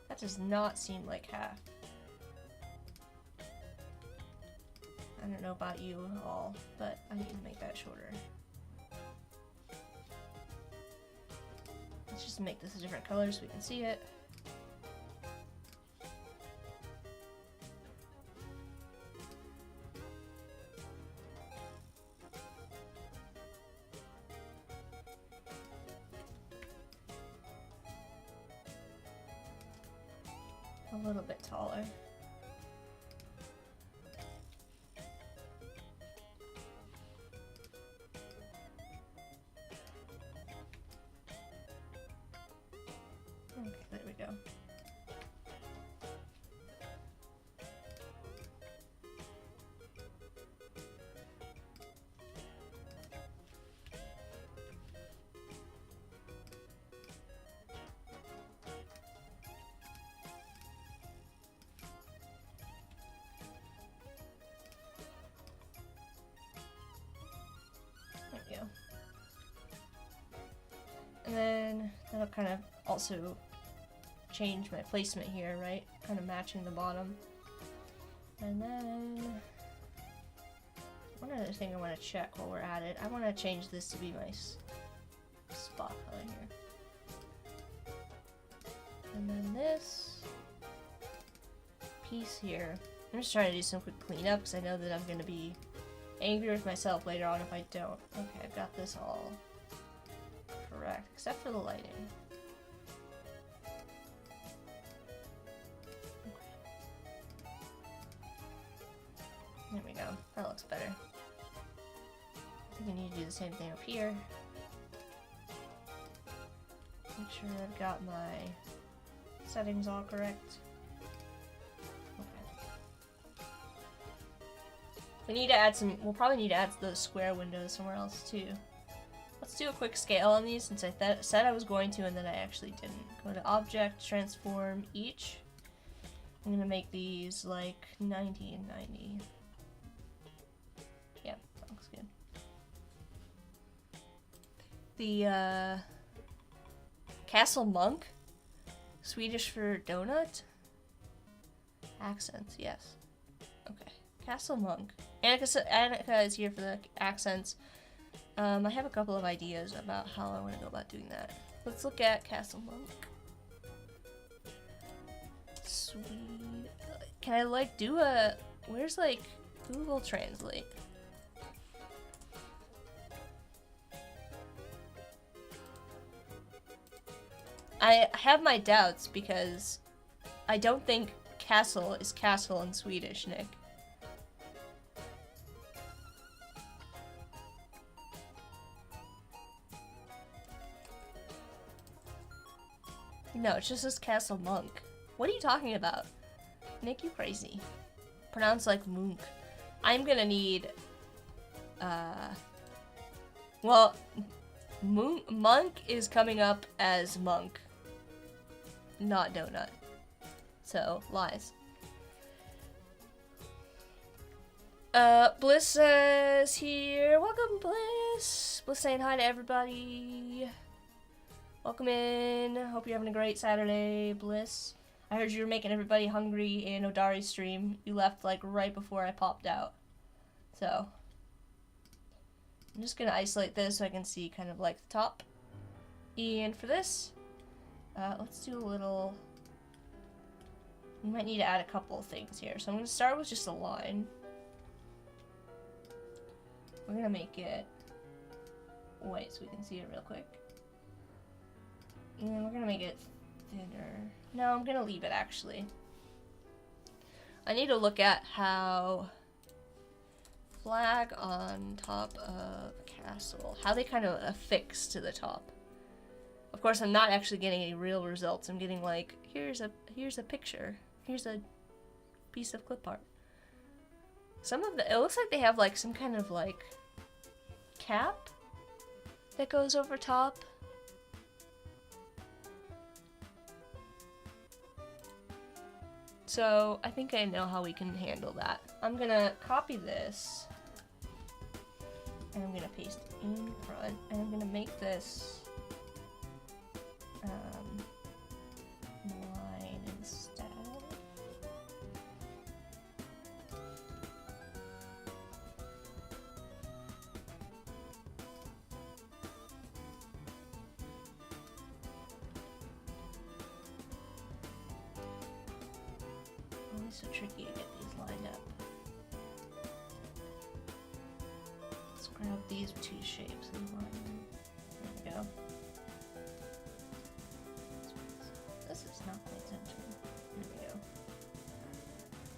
That does not seem like half. I don't know about you all, but I need to make that shorter. Let's just make this a different color so we can see it. A little bit taller. Okay, there we go. That'll kind of also change my placement here, right? Kind of matching the bottom. And then one other thing I want to check while we're at it, I want to change this to be my spot color here. And then this piece here, I'm just trying to do some quick cleanup because I know that I'm going to be angry with myself later on if I don't. Okay, I've got this all correct, except for the lighting. There we go. That looks better. I think I need to do the same thing up here. Make sure I've got my settings all correct. Okay. We need to add some, we'll probably need to add those square windows somewhere else too. Let's do a quick scale on these since I said I was going to and then I actually didn't. Go to Object, Transform Each. I'm gonna make these like 90 and 90. Yeah, that looks good. The Castle Monk, Swedish for donut. Accents, yes. Okay, Castle Monk. Annika is here for the accents. I have a couple of ideas about how I want to go about doing that. Let's look at Castle Monk. Sweet. Can I like do a? Where's like Google Translate? I have my doubts because I don't think castle is castle in Swedish, Nick. No, it's just this Castle Monk. What are you talking about? Nick, you crazy. Pronounced like Munk. I'm gonna need, well, Monk is coming up as monk, not donut. So, lies. Bliss is here. Welcome, Bliss. Bliss saying hi to everybody. Welcome in. Hope you're having a great Saturday, Bliss. I heard you were making everybody hungry in Odari's stream. You left like right before I popped out. So, I'm just gonna isolate this so I can see kind of like the top. And for this, let's do a little, we might need to add a couple of things here. So I'm gonna start with just a line. We're gonna make it white so we can see it real quick. And we're gonna make it thinner. No, I'm gonna leave it actually. I need to look at how flag on top of castle, how they kind of affix to the top. Of course, I'm not actually getting any real results. I'm getting like, here's a picture. Here's a piece of clip art. Some of the, it looks like they have like some kind of like cap that goes over top. So I think I know how we can handle that. I'm gonna copy this and I'm gonna paste it in front and I'm gonna make this line instead. It's so tricky to get these lined up. Let's grab these two shapes and line them. There we go. This is not my attention. There we go.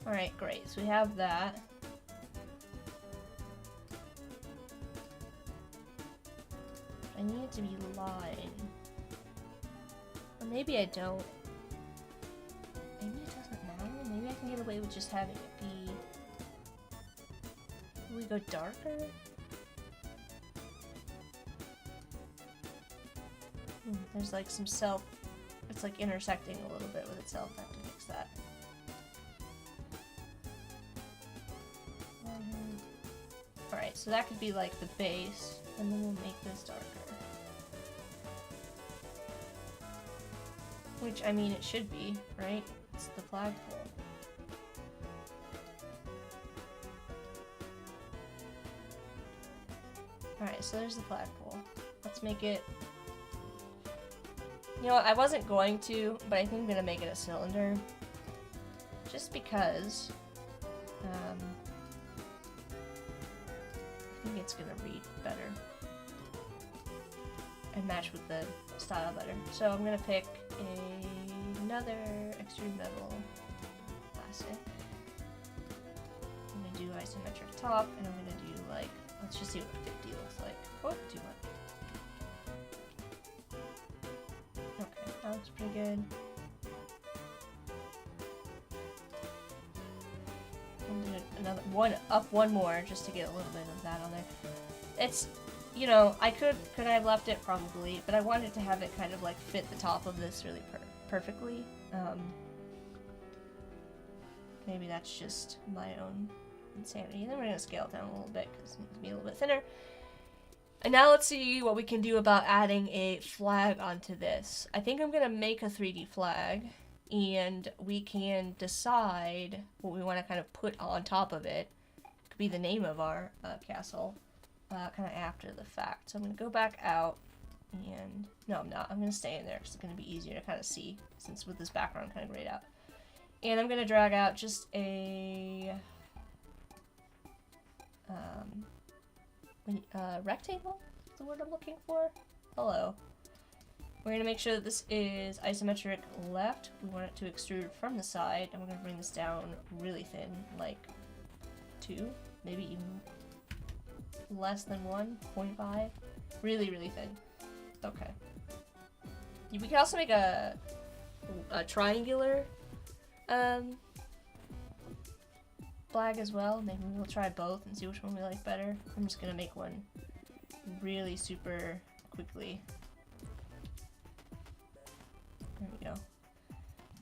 Alright, great. So we have that. I need it to be line. Or maybe I don't. Maybe it doesn't matter. Maybe I can get away with just having it be... Will we go darker? There's like some self... It's like intersecting a little bit with itself. I have to fix that. Alright, so that could be like the base, and then we'll make this darker. Which, I mean, it should be, right? It's the flagpole. Alright, so there's the flagpole. Let's make it... You know what, I wasn't going to, but I think I'm gonna make it a cylinder. Just because... I think it's gonna read better. And match with the style better. So I'm gonna pick another extruded metal plastic. I'm gonna do isometric top, and I'm gonna do like, let's just see what 50 looks like. Oh, too much. Okay, that looks pretty good. I'll do another one, up one more, just to get a little bit of that on there. It's, you know, I could have left it probably, but I wanted to have it kind of like fit the top of this really perfectly. Maybe that's just my own insanity. And then we're gonna scale it down a little bit because it needs to be a little bit thinner. And now let's see what we can do about adding a flag onto this. I think I'm gonna make a 3D flag, and we can decide what we want to kind of put on top of it. It could be the name of our castle. Kind of after the fact. So I'm going to go back out and... No, I'm not. I'm going to stay in there because it's going to be easier to kind of see since with this background kind of grayed out. And I'm going to drag out just a... rectangle is the word I'm looking for. Hello. We're going to make sure that this is isometric left. We want it to extrude from the side. And we're going to bring this down really thin, like 2, maybe even less than 1.5. Really, really thin. Okay. We can also make a triangular flag as well. Maybe we'll try both and see which one we like better. I'm just gonna make one really super quickly. There we go.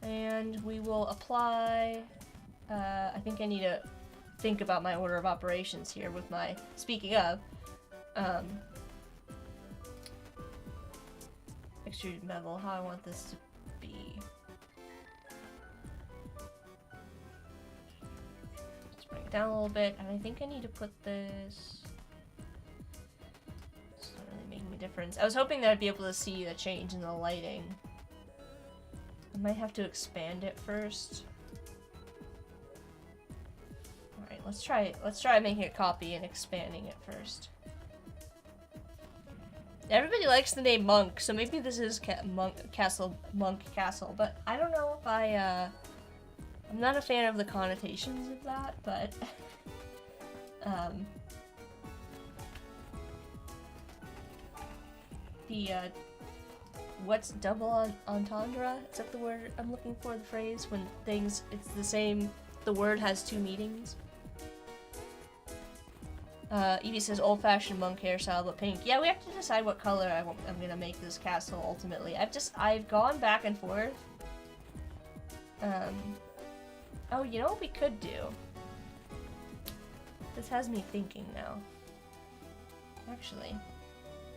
And we will apply, I think I need to think about my order of operations here with my, speaking of, extruded metal, how I want this to be. Let's bring it down a little bit, and I think I need to put this... It's not really making a difference. I was hoping that I'd be able to see the change in the lighting. I might have to expand it first. Alright, let's try making a copy and expanding it first. Everybody likes the name Monk, so maybe this is Monk Castle, but I don't know if I'm not a fan of the connotations of that, but what's double entendre? Is that the word I'm looking for, the phrase? When things, it's the same, the word has two meanings? Evie says old-fashioned monk hairstyle, but pink. Yeah, we have to decide what color I'm gonna make this castle ultimately. I've gone back and forth. Oh, you know what we could do? This has me thinking now. Actually,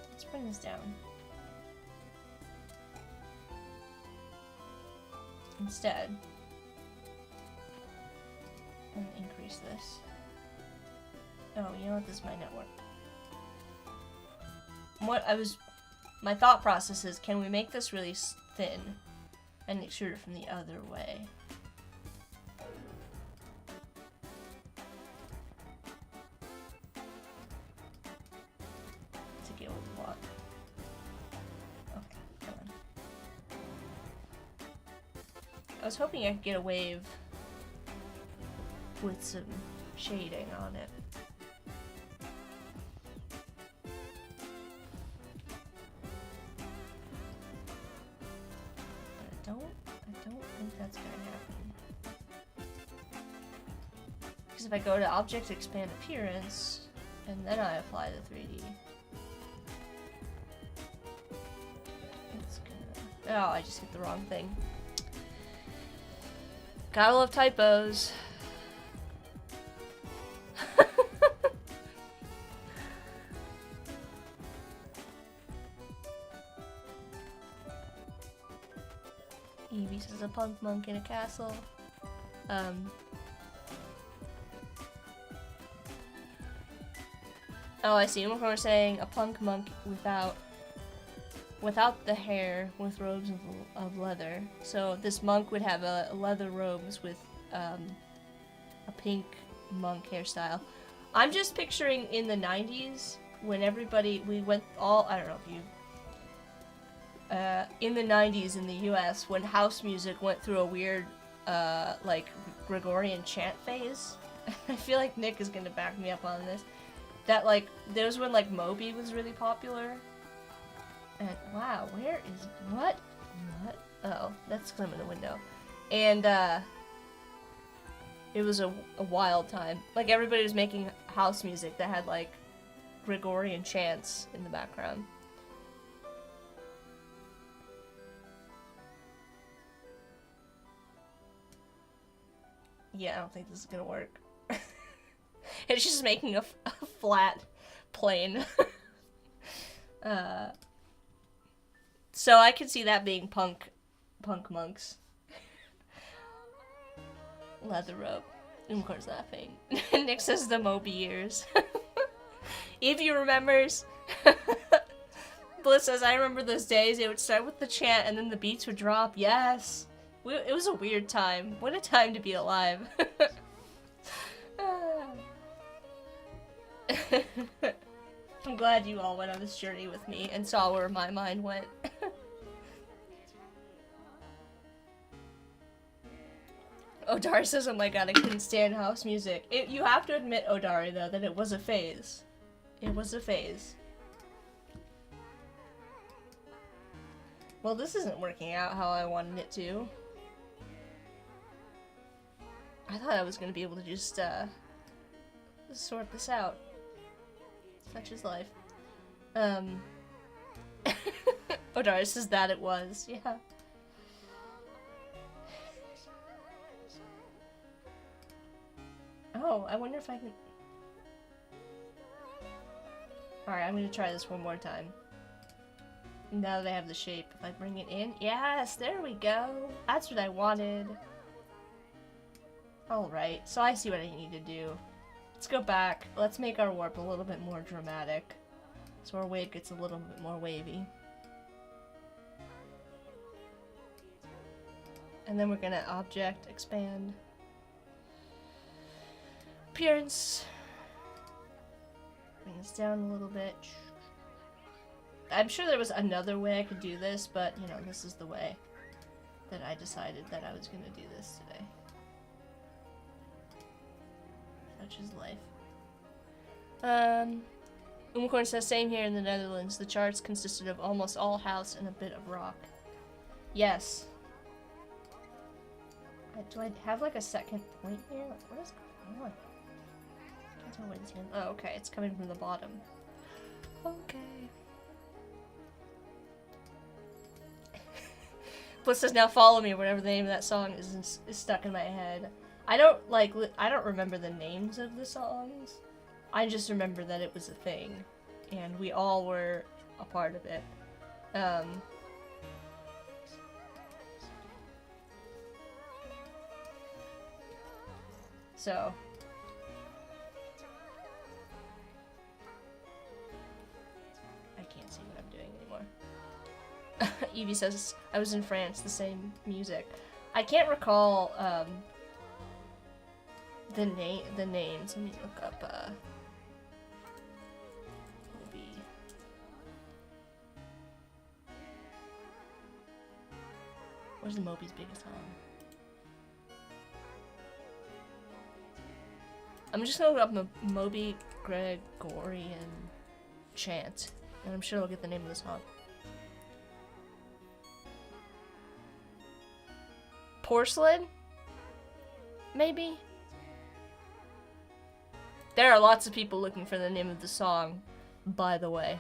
let's bring this down. Instead, and increase this. Oh, you know what? This might not work. My thought process is, can we make this really thin and extrude it from the other way? To get what we want. Okay, come on. I was hoping I could get a wave with some shading on it. I don't think that's gonna happen. Because if I go to Object, Expand Appearance, and then I apply the 3D, it's gonna... Oh, I just hit the wrong thing. Gotta love typos. a punk monk in a castle. Oh, I see. We're saying a punk monk without the hair, with robes of leather. So this monk would have a leather robes with a pink monk hairstyle. I'm just picturing in the 90s when we went all, I don't know if you, in the 90s in the US when house music went through a weird, like, Gregorian chant phase. I feel like Nick is gonna back me up on this. That, like, there was when, like, Moby was really popular. And, wow, where is, what? Oh, that's because I'm in the window. And, it was a wild time. Like, everybody was making house music that had, like, Gregorian chants in the background. Yeah, I don't think this is gonna work. It's just making a flat plane. So I could see that being punk monks. Leather robe. And of course laughing. Nick says the Moby years. Evie remembers. Bliss says, I remember those days. It would start with the chant and then the beats would drop. Yes. It was a weird time. What a time to be alive. I'm glad you all went on this journey with me and saw where my mind went. Odari says, oh my god, I couldn't stand house music. You have to admit, Odari, though, that it was a phase. It was a phase. Well, this isn't working out how I wanted it to. I thought I was going to be able to just, sort this out. Such is life. Odari says that it was, yeah. Oh, I wonder if I can... Alright, I'm gonna try this one more time. Now that I have the shape, if I bring it in... Yes, there we go! That's what I wanted. Alright, so I see what I need to do. Let's go back. Let's make our warp a little bit more dramatic. So our wave gets a little bit more wavy. And then we're gonna object, expand. Appearance. Bring this down a little bit. I'm sure there was another way I could do this, but, you know, this is the way that I decided that I was gonna do this today. Such is life. Unicorn says, same here in the Netherlands. The charts consisted of almost all house and a bit of rock. Yes. Do I have like a second point here? Like, what is going on? Can't tell where it's in. Oh, okay. It's coming from the bottom. Okay. Bliss says, now follow me, whatever the name of that song is stuck in my head. I don't remember the names of the songs. I just remember that it was a thing, and we all were a part of it. So. I can't see what I'm doing anymore. Evie says, I was in France, the same music. I can't recall, the names. Let me look up, Moby. Where's the Moby's biggest song? I'm just gonna look up Moby Gregorian chant, and I'm sure I'll get the name of the song. Porcelain? Maybe? There are lots of people looking for the name of the song, by the way.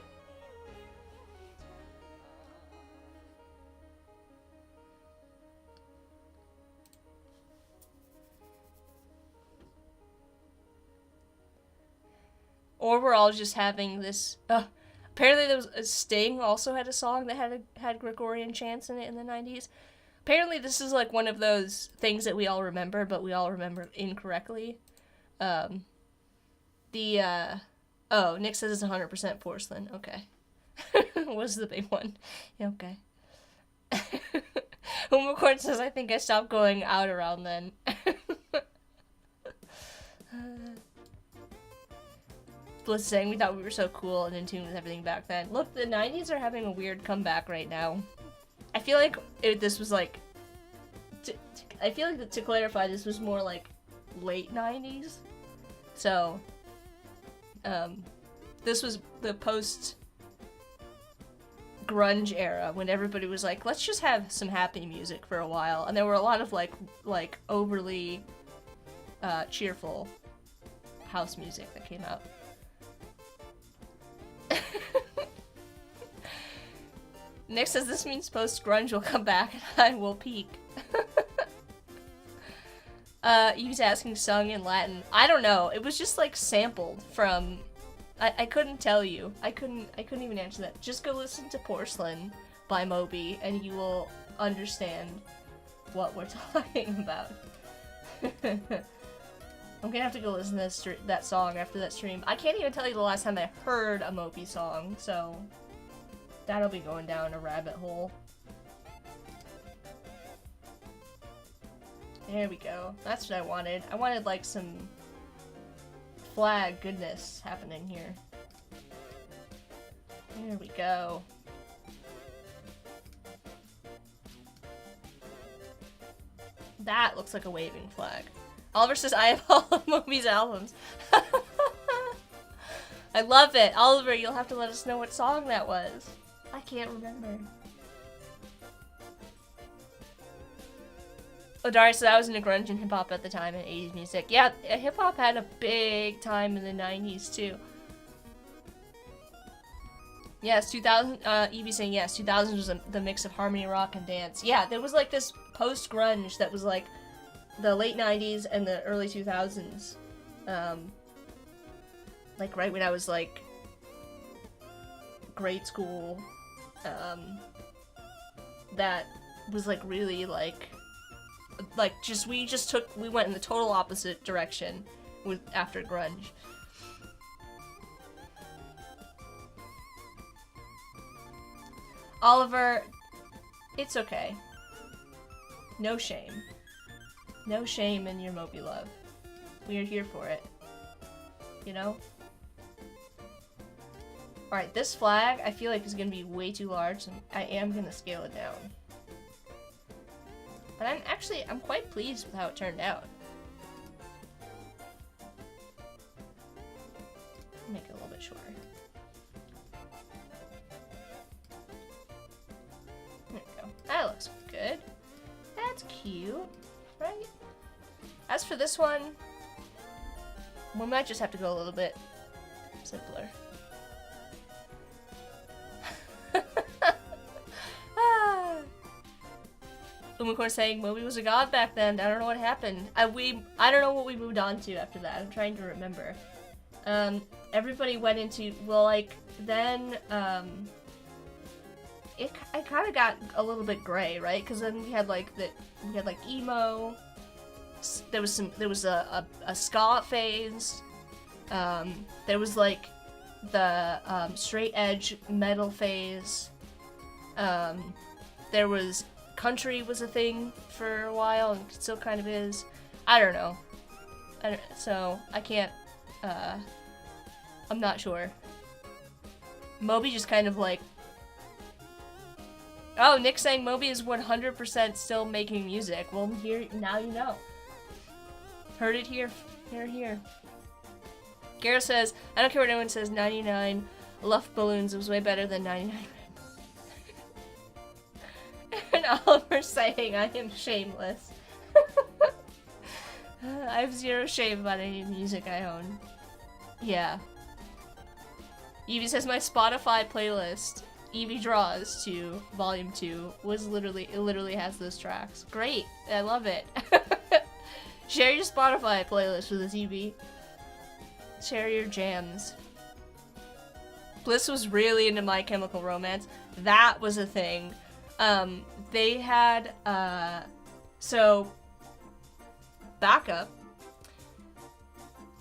Or we're all just having this... apparently there was Sting also had a song that had Gregorian chants in it in the 90s. apparently this is like one of those things that we all remember, but we all remember incorrectly. Oh, Nick says it's 100% porcelain. Okay. Was the big one. Yeah, okay. Homework says, I think I stopped going out around then. Bliss saying, we thought we were so cool and in tune with everything back then. Look, the 90s are having a weird comeback right now. I feel like this was like... I feel like, to clarify, this was more like late 90s. So, this was the post-grunge era when everybody was like, let's just have some happy music for a while. And there were a lot of like overly cheerful house music that came out. Nick says this means post-grunge will come back and I will peak. He was asking sung in Latin. I don't know. It was just like sampled from... I couldn't tell you. I couldn't even answer that. Just go listen to Porcelain by Moby and you will understand what we're talking about. I'm gonna have to go listen to that song after that stream. I can't even tell you the last time I heard a Moby song, so that'll be going down a rabbit hole. There we go. That's what I wanted. I wanted like some flag goodness happening here. There we go. That looks like a waving flag. Oliver says, I have all of Moby's albums. I love it. Oliver, you'll have to let us know what song that was. I can't remember. Oh, Darius said I was into grunge and hip-hop at the time and 80s music. Yeah, hip-hop had a big time in the 90s, too. Yes, 2000, Evie saying yes, 2000 was the mix of harmony, rock, and dance. Yeah, there was like this post-grunge that was like the late 90s and the early 2000s. Like right when I was like grade school. That was like really like we went in the total opposite direction with after grunge. Oliver, it's okay. No shame. No shame in your Moby love. We are here for it. You know? Alright, this flag I feel like is gonna be way too large, and I am gonna scale it down. But I'm quite pleased with how it turned out. Make it a little bit shorter. There we go. That looks good. That's cute, right? As for this one, we might just have to go a little bit simpler. Umacore saying Moby was a god back then. I don't know what happened. I don't know what we moved on to after that. I'm trying to remember. Everybody went into then it kind of got a little bit gray, right? Because then we had like emo. There was a ska phase. There was like the straight edge metal phase. There was country was a thing for a while and still kind of is. I don't know. So I can't. I'm not sure. Moby just kind of like. Oh, Nick saying Moby is 100% still making music. Well, here now you know. Heard it here. Here. Gareth says, I don't care what anyone says, 99 Luft Balloons was way better than 99 And Oliver saying, I am shameless. I have zero shame about any music I own. Yeah. Evie says, my Spotify playlist, Evie Draws to Volume 2, it literally has those tracks. Great. I love it. Share your Spotify playlist with us, Evie. Share your jams. Bliss was really into My Chemical Romance. That was a thing. They had, so, backup.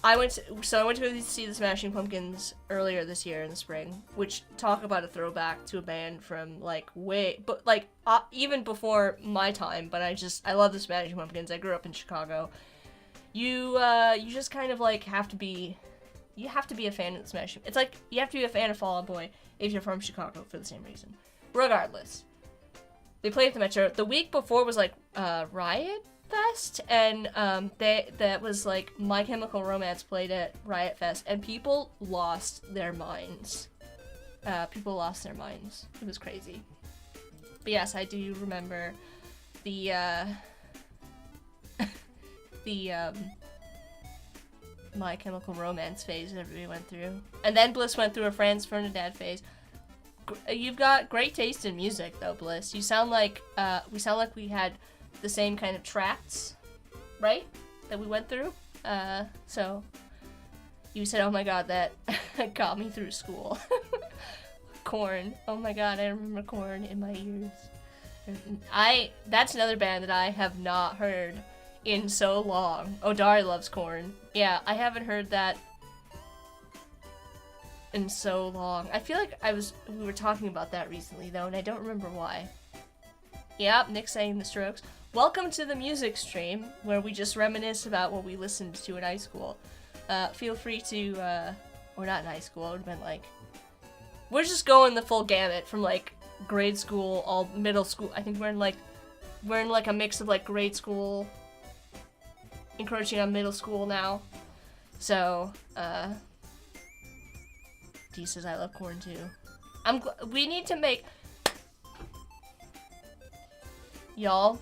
I went to go see the Smashing Pumpkins earlier this year in the spring, which talk about a throwback to a band from even before my time. But I love the Smashing Pumpkins. I grew up in Chicago. You just kind of like have to be a fan of the Smashing. It's like you have to be a fan of Fall Out Boy if you're from Chicago for the same reason. Regardless, they played at the Metro. The week before was like Riot Fest, and that was like My Chemical Romance played at Riot Fest, and people lost their minds. It was crazy. But yes, I do remember the My Chemical Romance phase that everybody went through, and then Bliss went through a Franz Ferdinand phase. You've got great taste in music, though, Bliss. You sound like we had the same kind of tracks, right? That we went through. So you said, "Oh my God, that got me through school." Korn. Oh my God, I remember Korn in my ears. That's another band that I have not heard in so long. Odari loves Korn. Yeah, I haven't heard that in so long. I feel like we were talking about that recently though, and I don't remember why. Yep, Nick saying The Strokes. Welcome to the music stream, where we just reminisce about what we listened to in high school. Feel free to, or not in high school, it would have been like, we're just going the full gamut from like grade school, all middle school. I think we're in like a mix of like grade school, encroaching on middle school now. So, Dee says I love Korn too. We need to make, y'all,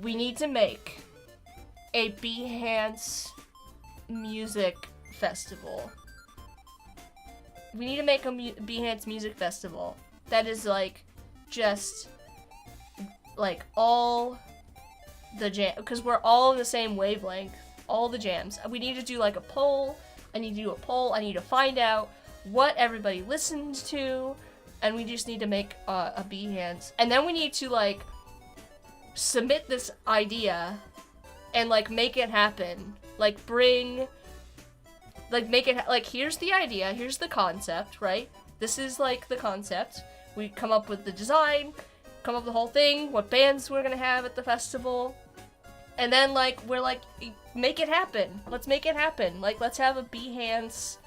we need to make a Behance music festival. We need to make a Behance music festival that is like just like all the jam, because we're all in the same wavelength, all the jams. We need to do like a poll. I need to do a poll. I need to find out what everybody listens to, and we just need to make a Behance, and then we need to like submit this idea and like make it happen. Like make it like, here's the idea, here's the concept, right? This is like the concept. We come up with the design, come up with the whole thing, what bands we're gonna have at the festival, and then like we're like, make it happen. Let's make it happen. Like, let's have a Behance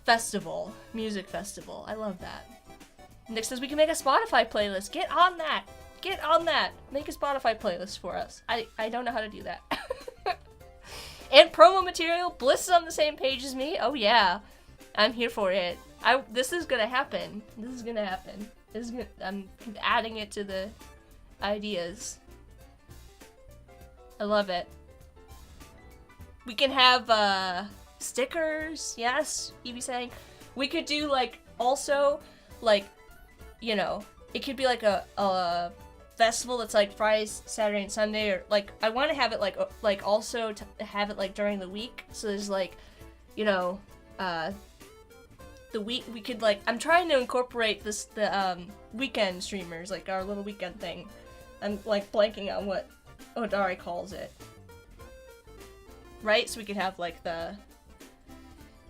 festival, music festival. I love that. Nick says we can make a Spotify playlist. Get on that. Make a Spotify playlist for us. I don't know how to do that. And promo material. Bliss is on the same page as me. Oh yeah, I'm here for it. This is gonna happen. I'm adding it to the ideas. I love it. We can have stickers. Yes, you'd be saying. We could do like, also like, you know, it could be like a festival that's like Friday, Saturday, and Sunday, or like I want to have it like also to have it like during the week. So there's like, you know, the week we could like, I'm trying to incorporate the weekend streamers, like our little weekend thing. I'm like blanking on what Odari calls it. Right? So we could have like the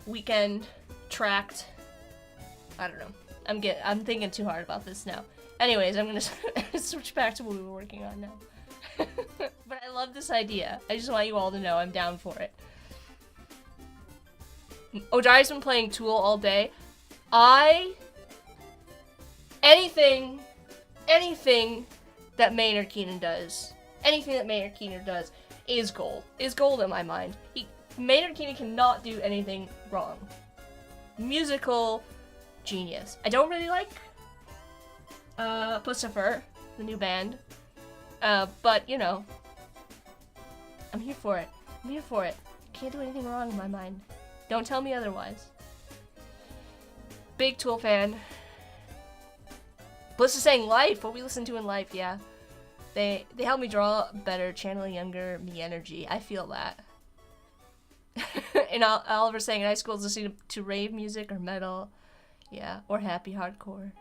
weekend tracked. I don't know. I'm thinking too hard about this now. Anyways, I'm gonna switch back to what we were working on now. But I love this idea. I just want you all to know I'm down for it. Odari's been playing Tool all day. Anything that Maynard Keenan does, is gold. Is gold in my mind. Maynard Keenan cannot do anything wrong. Musical genius. I don't really like Pussifer, the new band. But, you know, I'm here for it. Can't do anything wrong in my mind. Don't tell me otherwise. Big Tool fan. Bliss is saying Life, what we listen to in Life, yeah. They help me draw better, channel younger me energy. I feel that. and Oliver saying in high school is listening to rave music or metal. Yeah, or happy hardcore.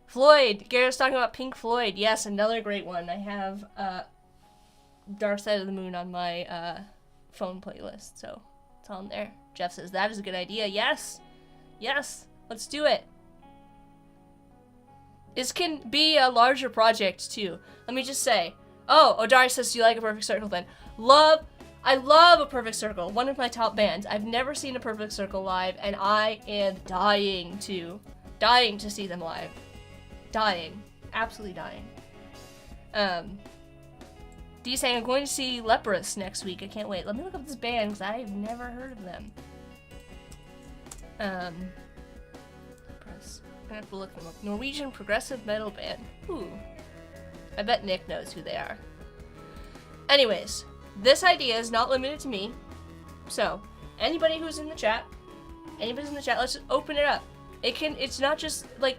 Floyd. Garrett's talking about Pink Floyd. Yes, another great one. I have Dark Side of the Moon on my phone playlist, so it's on there. Jeff says, that is a good idea. Yes. Yes. Let's do it. This can be a larger project, too. Let me just say. Oh, Odari says, do you like A Perfect Circle then? I love A Perfect Circle. One of my top bands. I've never seen A Perfect Circle live, and I am dying to see them live. Dying. Absolutely dying. D saying, I'm going to see Leprous next week. I can't wait. Let me look up this band, because I've never heard of them. Leprous. I'm gonna have to look them up. Norwegian progressive metal band. Ooh. I bet Nick knows who they are. Anyways, this idea is not limited to me. So, anybody who's in the chat, let's just open it up. It's not just, like,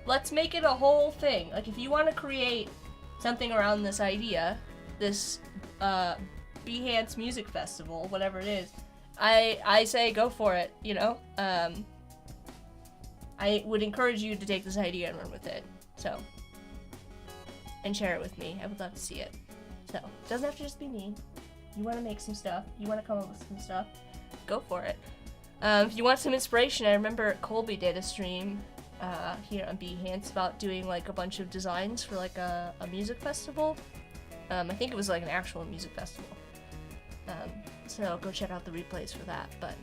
let's make it a whole thing. Like, if you want to create something around this idea, this, Behance Music Festival, whatever it is, I say go for it, you know? I would encourage you to take this idea and run with it, so. And share it with me. I would love to see it. So, it doesn't have to just be me. You want to make some stuff, you want to come up with some stuff, go for it. If you want some inspiration, I remember Colby did a stream here on Behance about doing like a bunch of designs for like a music festival. I think it was like an actual music festival. So go check out the replays for that. But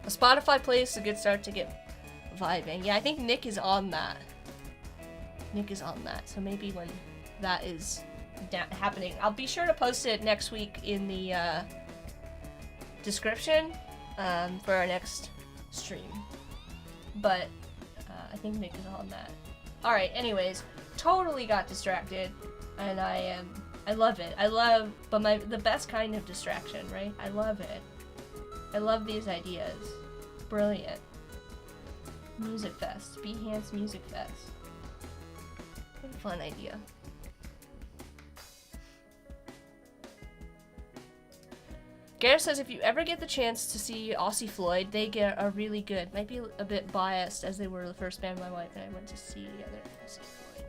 a Spotify playlist is a good start to get vibing. Yeah, I think Nick is on that. So maybe when that is happening, I'll be sure to post it next week in the description for our next stream. But I think Nick is on that. Alright, anyways, totally got distracted, and I love it. But the best kind of distraction, right? I love it. I love these ideas. Brilliant. Music Fest. Behance Music Fest. What a fun idea. Gareth says, if you ever get the chance to see Aussie Floyd, they are really good. Might be a bit biased, as they were the first band my wife and I went to see together. Aussie Floyd.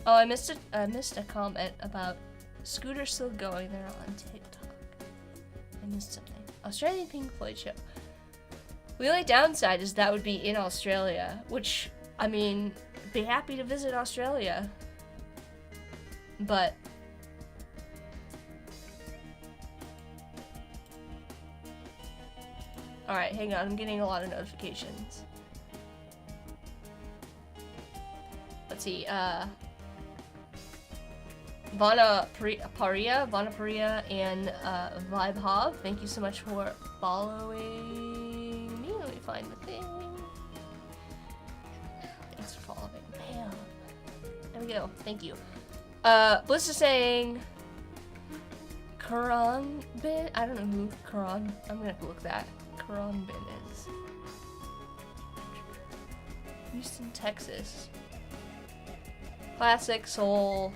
Oh, I missed a comment about Scooter still going there on TikTok. I missed something. Australian Pink Floyd show. The only downside is that would be in Australia, which, I mean, be happy to visit Australia. But alright, hang on, I'm getting a lot of notifications. Let's see, Vana Paria and Vibe Hov, thank you so much for following me. Let me find the thing. Thanks for following. Bam. There we go. Thank you. Bliss is saying Karan Bin. I don't know who Karan. I'm gonna have to look that. Karan Bin is. Houston, Texas. Classic soul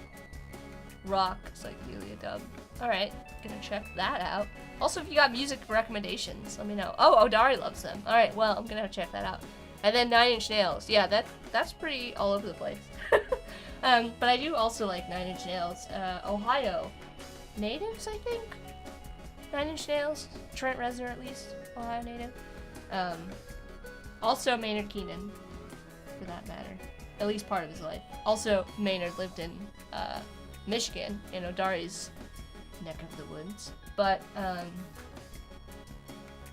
rock psychedelia dub. Alright, gonna check that out. Also, if you got music recommendations, let me know. Oh, Odari loves them. Alright, well, I'm gonna check that out. And then 9 Inch Nails. Yeah, that's pretty all over the place. But I do also like 9 Inch Nails. Ohio natives, I think? 9 Inch Nails. Trent Reznor, at least. Ohio native. Also Maynard Keenan, for that matter. At least part of his life. Also, Maynard lived in Michigan, in Odari's neck of the woods. But,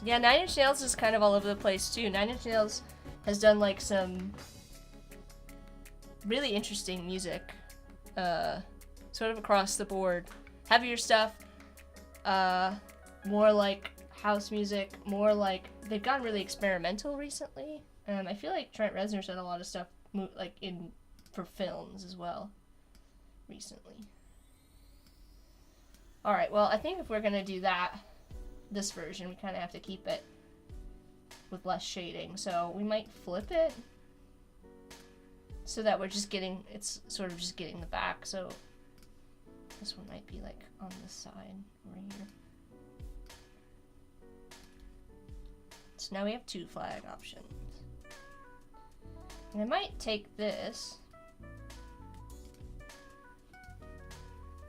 yeah, 9 Inch Nails is kind of all over the place, too. 9 Inch Nails has done, like, some really interesting music, sort of across the board. Heavier stuff, more like house music, more like, they've gotten really experimental recently. I feel like Trent Reznor's done a lot of stuff, like, for films as well, recently. Alright, well, I think if we're gonna do this version, we kind of have to keep it with less shading, so we might flip it so that it's sort of just getting the back, so This one might be like on the side over here. So now we have 2 flag options. And I might take this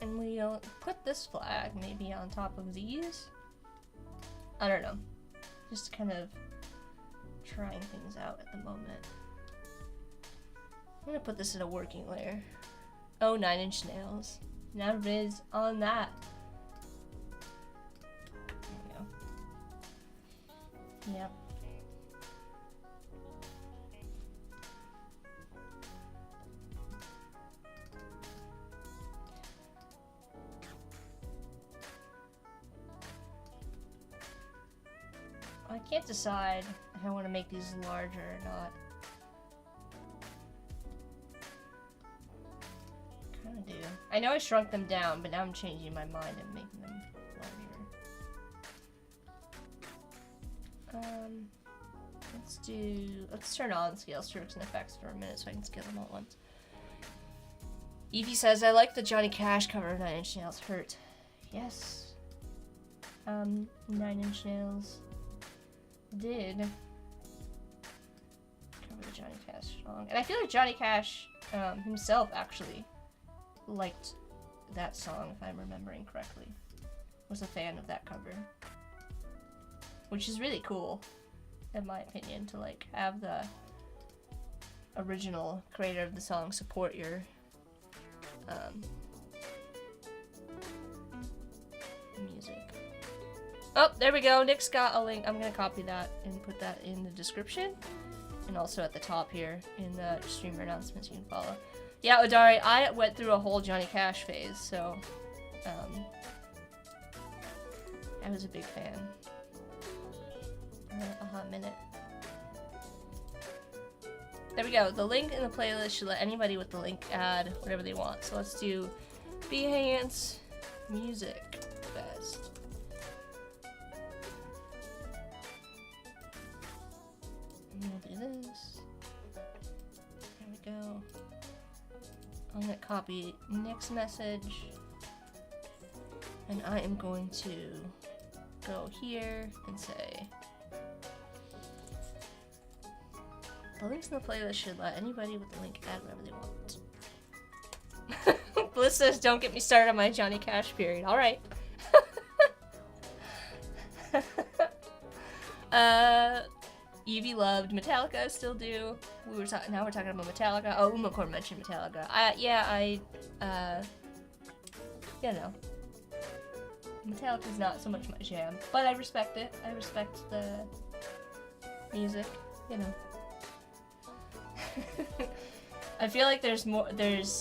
and we'll put this flag maybe on top of these. I don't know. Just kind of trying things out at the moment. I'm gonna put this in a working layer. Oh, 9 Inch Nails. Now Riz on that. There we go. Yep. I can't decide if I want to make these larger or not. Kinda do. I know I shrunk them down, but now I'm changing my mind and making them larger. Let's turn on scale strokes and effects for a minute so I can scale them all at once. Evie says, I like the Johnny Cash cover of 9 Inch Nails. Hurt. Yes. 9 Inch Nails did cover the Johnny Cash song. And I feel like Johnny Cash himself actually liked that song, if I'm remembering correctly. Was a fan of that cover. Which is really cool, in my opinion, to like have the original creator of the song support your music. Oh, there we go. Nick's got a link. I'm gonna copy that and put that in the description, and also at the top here in the streamer announcements you can follow. Yeah, Odari, I went through a whole Johnny Cash phase, so I was a big fan. A hot minute. There we go. The link in the playlist should let anybody with the link add whatever they want. So let's do Behance Music Fest. I'm gonna do this. There we go. I'm gonna copy Nick's message. And I am going to go here and say, the links in the playlist should let anybody with the link add whatever they want. Bliss says, don't get me started on my Johnny Cash period. Alright. Evie loved Metallica, I still do. Now we're talking about Metallica. Oh, Umacore mentioned Metallica. You know. Metallica's not so much my jam, but I respect it. I respect the music, you know. I feel like there's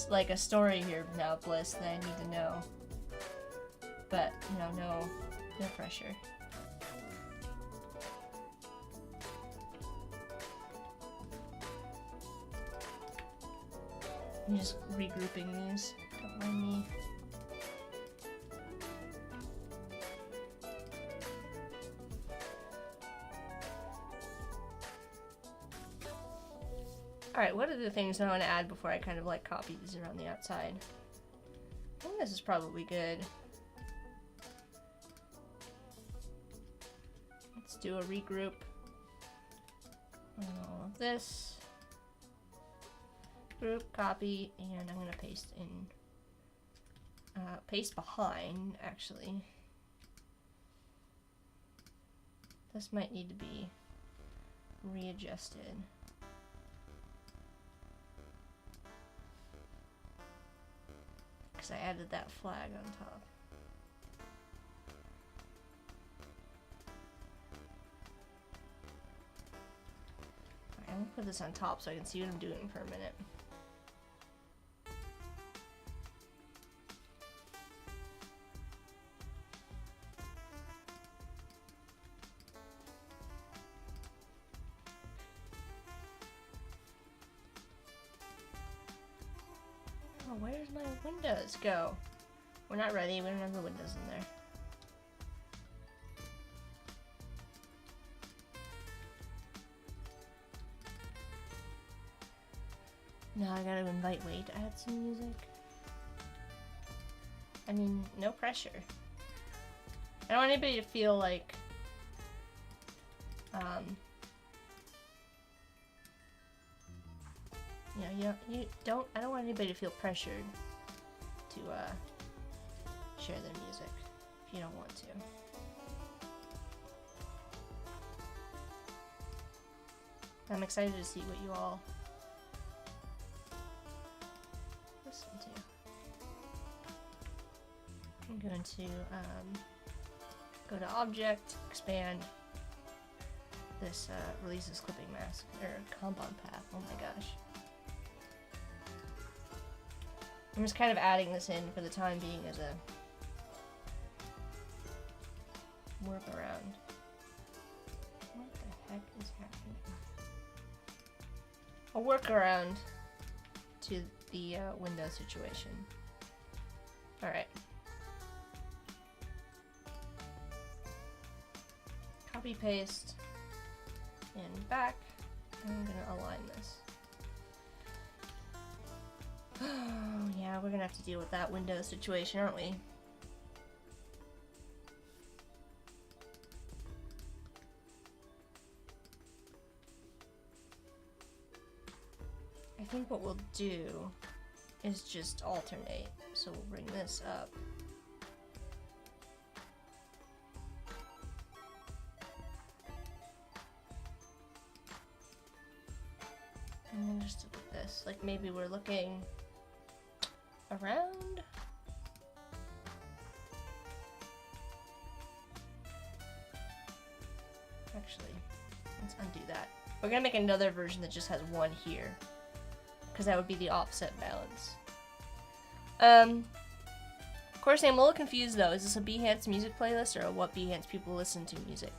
like a story here now, Bliss, that I need to know. But, you know, no pressure. I'm just regrouping these. Don't mind me. Alright, what are the things I want to add before I kind of like copy these around the outside? I think this is probably good. Let's do a regroup on all of this. Group, copy, and I'm going to paste in, paste behind, actually. This might need to be readjusted. Because I added that flag on top. Alright, I'm going to put this on top so I can see what I'm doing for a minute. Oh, where's my windows go? We're not ready. We don't have the windows in there. Now I gotta invite Wade to add some music. I mean, no pressure. I don't want anybody to feel like, I don't want anybody to feel pressured to, share their music if you don't want to. I'm excited to see what you all listen to. I'm going to go to Object, expand this releases clipping mask, or compound path. Oh my gosh. I'm just kind of adding this in for the time being as a workaround. What the heck is happening? A workaround to the window situation. Alright. Copy, paste, and back. I'm gonna align this. Oh, yeah, we're gonna have to deal with that window situation, aren't we? I think what we'll do is just alternate. So we'll bring this up. And then just look at this. Like maybe we're looking around. Actually, let's undo that. We're gonna make another version that just has one here, because that would be the offset balance. Of course, I'm a little confused though. Is this a Behance music playlist or what Behance people listen to music?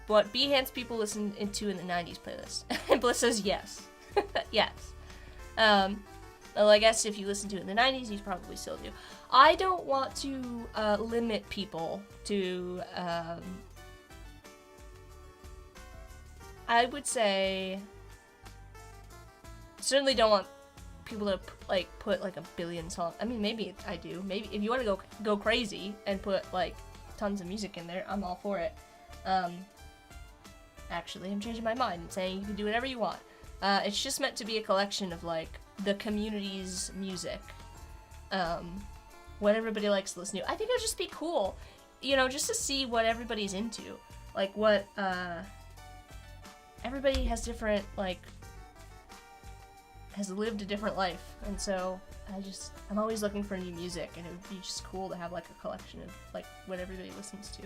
What Behance people listen to in the 90s playlist. And Bliss says yes. Yes. Well, I guess if you listen to it in the 90s, you probably still do. I don't want to limit people to, I would say, certainly don't want people to like put like a billion songs. I mean, maybe I do. Maybe if you want to go crazy and put like tons of music in there, I'm all for it. Actually, I'm changing my mind and saying you can do whatever you want. It's just meant to be a collection of like the community's music, what everybody likes to listen to. I think it would just be cool, you know, just to see what everybody's into, like what everybody has different, like, has lived a different life, and so I'm always looking for new music, and it would be just cool to have like a collection of like what everybody listens to.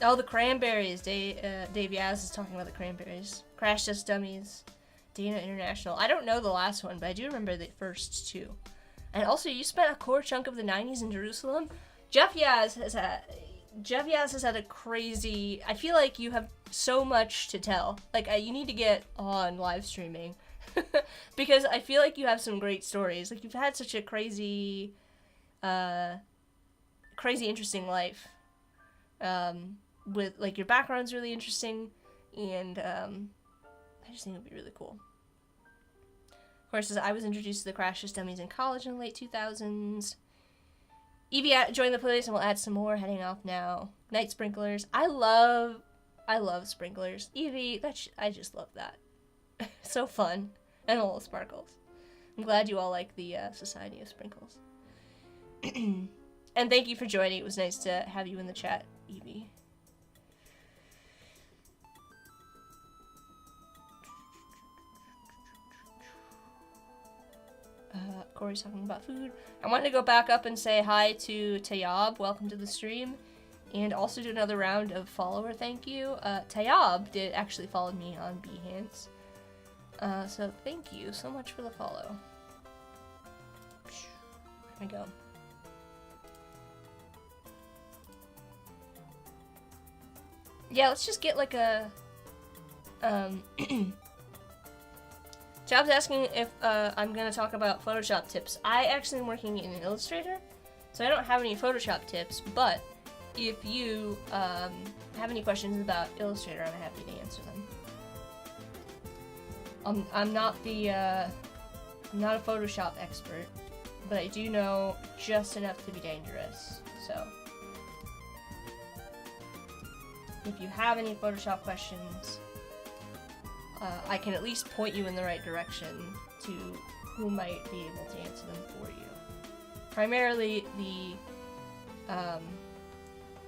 Oh, the Cranberries. Dave Yaz is talking about the Cranberries. Crash Test Dummies. Dana International. I don't know the last one, but I do remember the first two. And also, you spent a core chunk of the 90s in Jerusalem. Jeff Yaz has had a crazy... I feel like you have so much to tell. Like, you need to get on live streaming. Because I feel like you have some great stories. Like, you've had such a crazy interesting life. With like your background's really interesting, and I just think it would be really cool. Of course, I was introduced to the Crash Test Dummies in college in the late 2000s. Evie joined the playlist and we'll add some more. Heading off now. Night Sprinklers. I love sprinklers. Evie, I just love that. So fun and a little sparkles. I'm glad you all like the Society of Sprinkles. And thank you for joining. It was nice to have you in the chat, Evie. Corey's talking about food. I wanted to go back up and say hi to Tayab. Welcome to the stream. And also do another round of follower thank you. Tayab did actually follow me on Behance. So thank you so much for the follow. There we go. Yeah, let's just get like a, Job's asking if I'm going to talk about Photoshop tips. I actually am working in Illustrator, so I don't have any Photoshop tips, but if you have any questions about Illustrator, I'm happy to answer them. I'm not a Photoshop expert, but I do know just enough to be dangerous. So, if you have any Photoshop questions, I can at least point you in the right direction to who might be able to answer them for you. Primarily the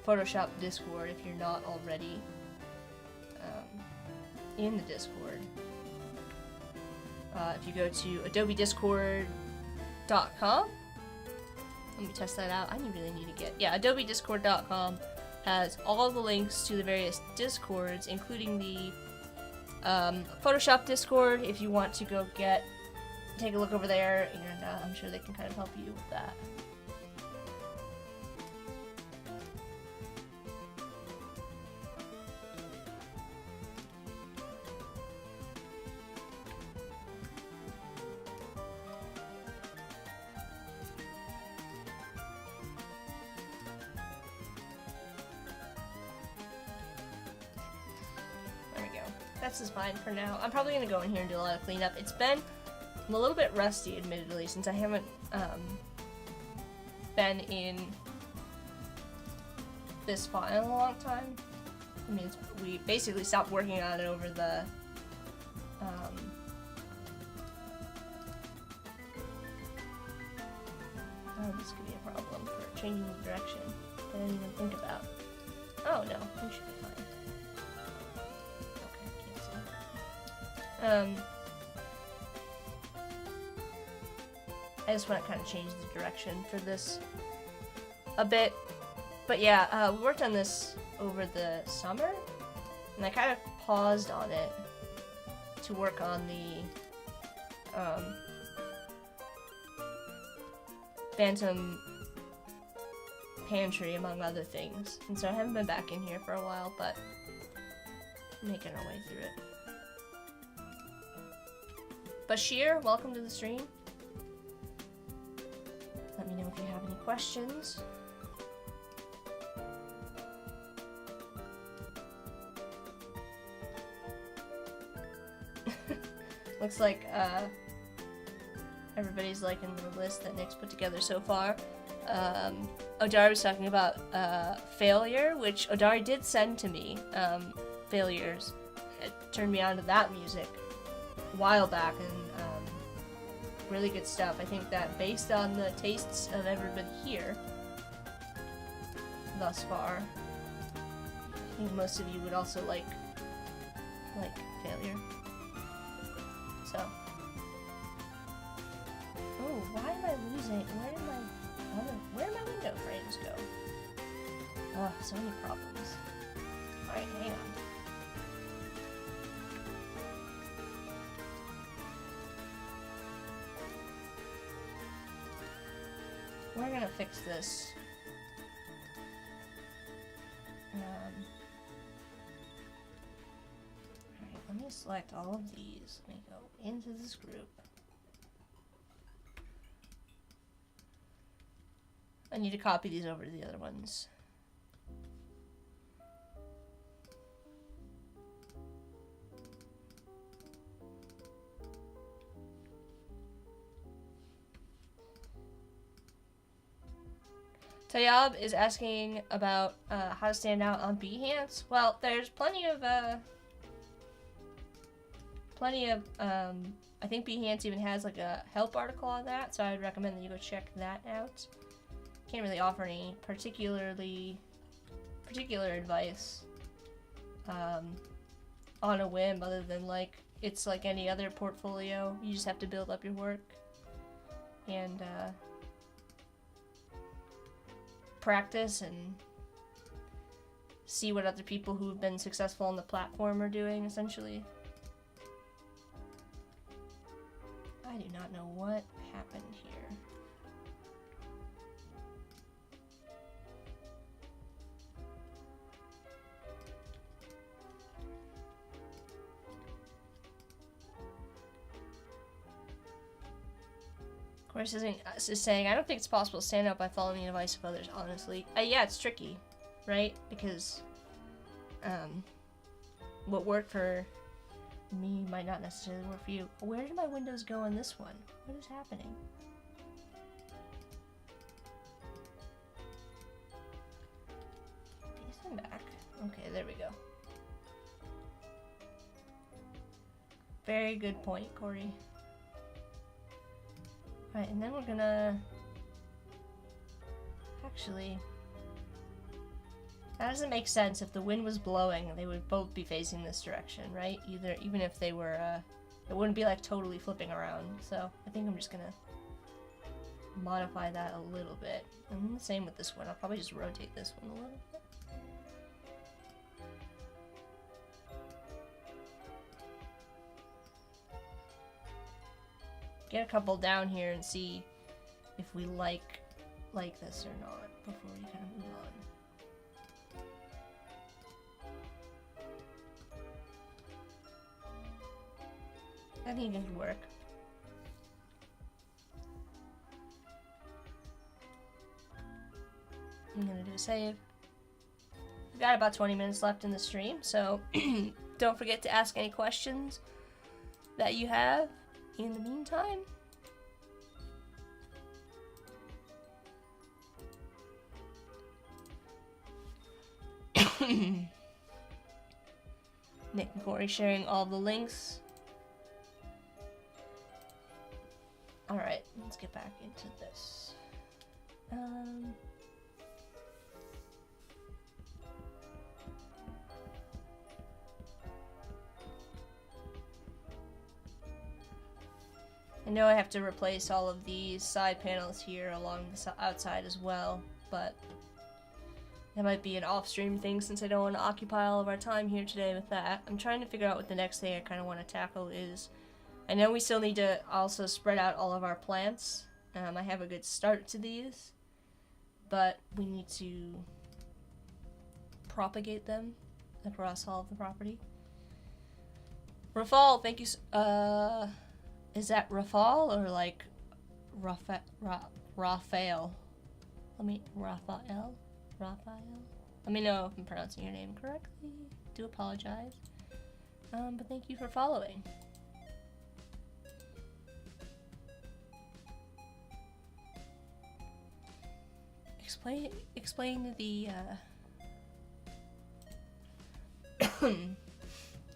Photoshop Discord, if you're not already in the Discord. If you go to adobediscord.com, let me test that out. I really need to get, adobediscord.com has all the links to the various Discords, including the Photoshop Discord, if you want to go take a look over there, and I'm sure they can kind of help you with that. This is fine for now. I'm probably gonna go in here and do a lot of cleanup. I'm a little bit rusty, admittedly, since I haven't been in this file in a long time. I mean, we basically stopped working on it over the oh, this could be a problem for changing the direction. I didn't even think about. Oh no, we should be fine. I just want to kind of change the direction for this a bit. But yeah, we worked on this over the summer, and I kind of paused on it to work on the Phantom Pantry, among other things. And so I haven't been back in here for a while, but making our way through it. Bashir, welcome to the stream. Let me know if you have any questions. Looks like everybody's liking the list that Nick's put together so far. Odari was talking about Failure, which Odari did send to me. Failures. It turned me on to that music a while back, and really good stuff. I think that based on the tastes of everybody here thus far, I think most of you would also like Failure. So, oh, why am I losing? Where did my window frames go? Oh, so many problems. All right, hang on. We're gonna fix this. Alright, let me select all of these. Let me go into this group. I need to copy these over to the other ones. Tayab is asking about how to stand out on Behance. Well, there's plenty of I think Behance even has like a help article on that, so I would recommend that you go check that out. Can't really offer any particular advice on a whim, other than like it's like any other portfolio. You just have to build up your work and practice and see what other people who've been successful on the platform are doing, essentially. I do not know what happened here. Of course, is saying, I don't think it's possible to stand out by following the advice of others, honestly. Yeah, it's tricky, right? Because what worked for me might not necessarily work for you. Where did my windows go on this one? What is happening? Face them back. Okay, there we go. Very good point, Corey. Alright, and then we're gonna... Actually... That doesn't make sense. If the wind was blowing, they would both be facing this direction, right? Even if they were, it wouldn't be like totally flipping around. So I think I'm just gonna modify that a little bit. And the same with this one. I'll probably just rotate this one a little bit. Get a couple down here and see if we like this or not before we kind of move on. I think it could work. I'm gonna do a save. We've got about 20 minutes left in the stream, so don't forget to ask any questions that you have in the meantime. Nick and Corey sharing all the links. Alright, let's get back into this. I know I have to replace all of these side panels here along the outside as well, but that might be an off-stream thing since I don't want to occupy all of our time here today with that. I'm trying to figure out what the next thing I kind of want to tackle is. I know we still need to also spread out all of our plants. I have a good start to these, but we need to propagate them across all of the property. Rafal, thank you. Is that Rafal or like Raphael? Raphael? Let me know if I'm pronouncing your name correctly. Do apologize. But thank you for following. Explain the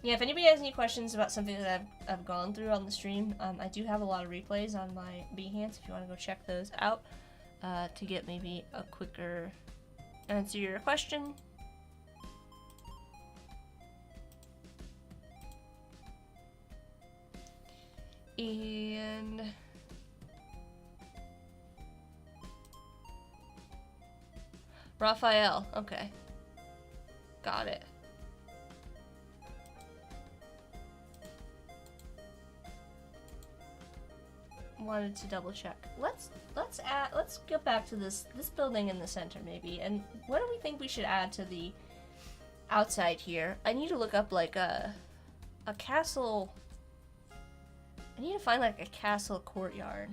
yeah, if anybody has any questions about something that I've gone through on the stream, I do have a lot of replays on my Behance if you want to go check those out to get maybe a quicker answer to your question. And Raphael, okay. Got it. Wanted to double check. Let's get back to this building in the center maybe. And what do we think we should add to the outside here? I need to look up like a castle. I need to find like a castle courtyard.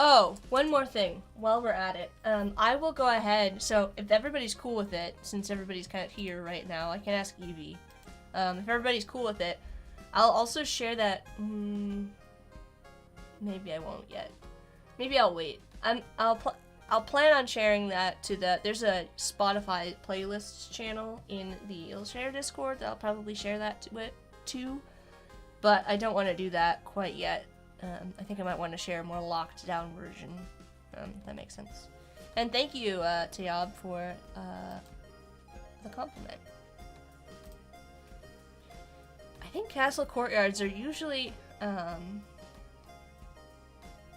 Oh, one more thing while we're at it. I will go ahead, so if everybody's cool with it, since everybody's kind of here right now, I can ask Evie. If everybody's cool with it, I'll also share that, maybe I won't yet. Maybe I'll wait. I'll plan on sharing that to there's a Spotify playlists channel in the Illustrator Discord that I'll probably share that to it too, but I don't want to do that quite yet. I think I might want to share a more locked down version, if that makes sense. And thank you, Tayab, for the compliment. I think castle courtyards are usually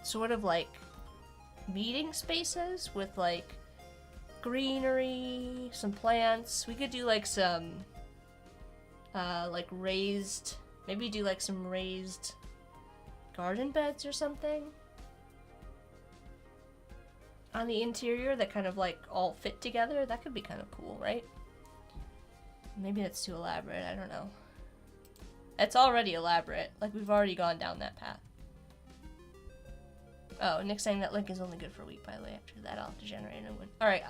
sort of like meeting spaces with like greenery, some plants. We could do like some like raised, maybe do like some raised garden beds or something on the interior that kind of like all fit together. That could be kind of cool, right? Maybe that's too elaborate, I don't know. It's already elaborate, like we've already gone down that path. Oh, Nick's saying that link is only good for a week, by the way. After that I'll have to generate a new one. Alright,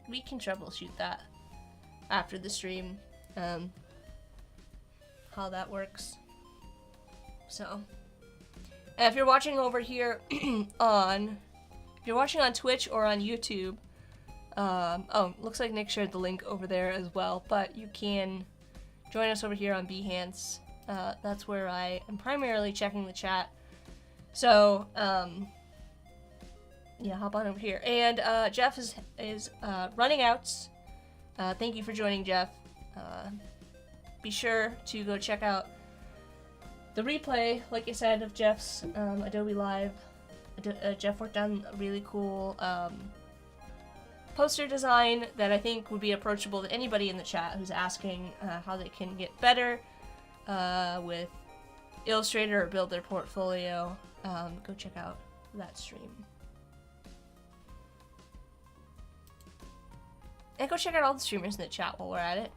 we can troubleshoot that. after the stream how that works. So, and if you're watching over here if you're watching on Twitch or on YouTube, oh, looks like Nick shared the link over there as well, but you can join us over here on Behance. That's where I am primarily checking the chat. So, yeah, hop on over here. And Jeff is running out. Thank you for joining, Jeff. Be sure to go check out the replay, like I said, of Jeff's Adobe Live. Jeff worked on a really cool poster design that I think would be approachable to anybody in the chat who's asking how they can get better with Illustrator or build their portfolio. Go check out that stream. And go check out all the streamers in the chat while we're at it.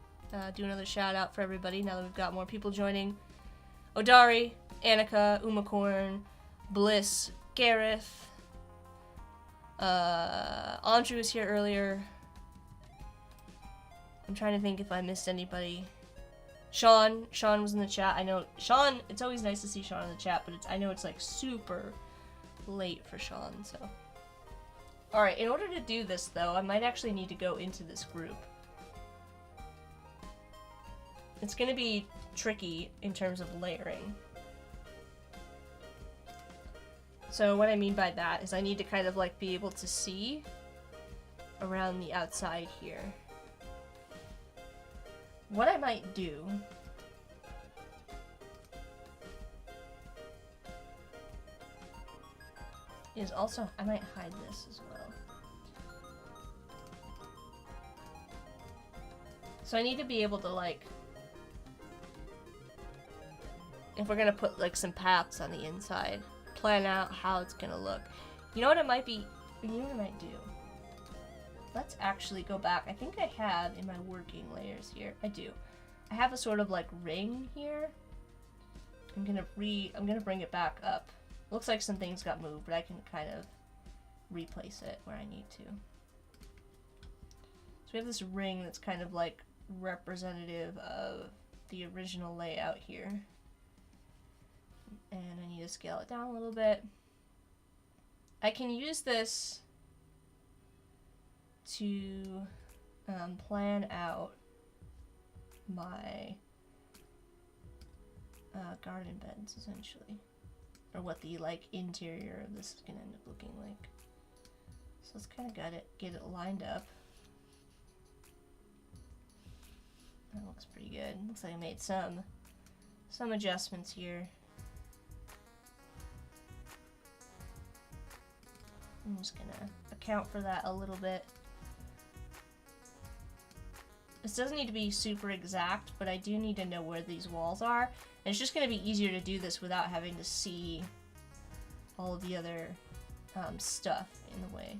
Do another shout out for everybody now that we've got more people joining. Odari, Annika, Umacorn, Bliss, Gareth, Andrew was here earlier. I'm trying to think if I missed anybody. Sean was in the chat. I know Sean, it's always nice to see Sean in the chat, but I know it's like super late for Sean, so. Alright, in order to do this though, I might actually need to go into this group. It's gonna be tricky in terms of layering. So what I mean by that is I need to kind of like be able to see around the outside here. What I might do is also, I might hide this as well. So I need to be able to like, if we're gonna put like some paths on the inside, plan out how it's gonna look. You know what it might be, you know what I might do? Let's actually go back. I think I have in my working layers here. I do. I have a sort of like ring here. I'm gonna bring it back up. Looks like some things got moved, but I can kind of replace it where I need to. So we have this ring that's kind of like representative of the original layout here. And I need to scale it down a little bit. I can use this to plan out my garden beds, essentially. Or what the like interior of this is gonna end up looking like. So let's kind of get it lined up. That looks pretty good. Looks like I made some adjustments here. I'm just gonna account for that a little bit. This doesn't need to be super exact, but I do need to know where these walls are. And it's just gonna be easier to do this without having to see all of the other stuff in the way.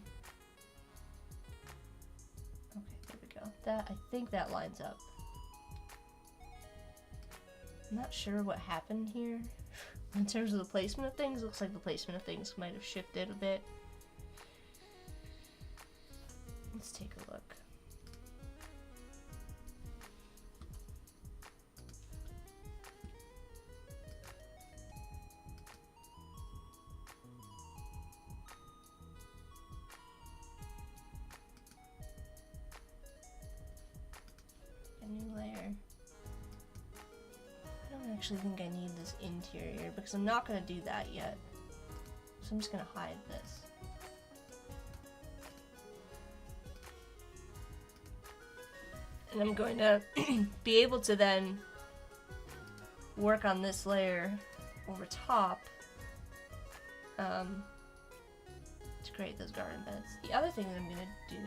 Okay, there we go. I think that lines up. I'm not sure what happened here. In terms of the placement of things, looks like the placement of things might have shifted a bit. Let's take a look. A new layer. I don't actually think I need this interior because I'm not going to do that yet. So I'm just going to hide this. And I'm going to be able to then work on this layer over top to create those garden beds. The other thing that I'm going to do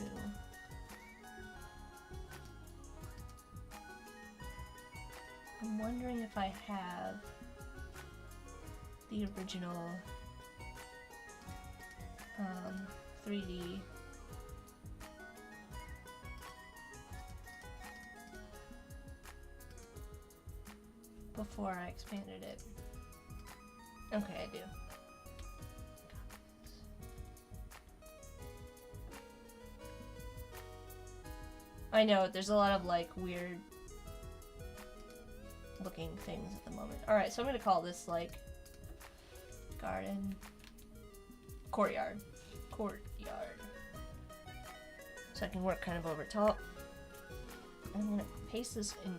I'm wondering if I have the original 3D before I expanded it. Okay, I do. I know, there's a lot of like weird looking things at the moment. Alright, so I'm gonna call this like garden. Courtyard. Courtyard. So I can work kind of over top. I'm gonna paste this in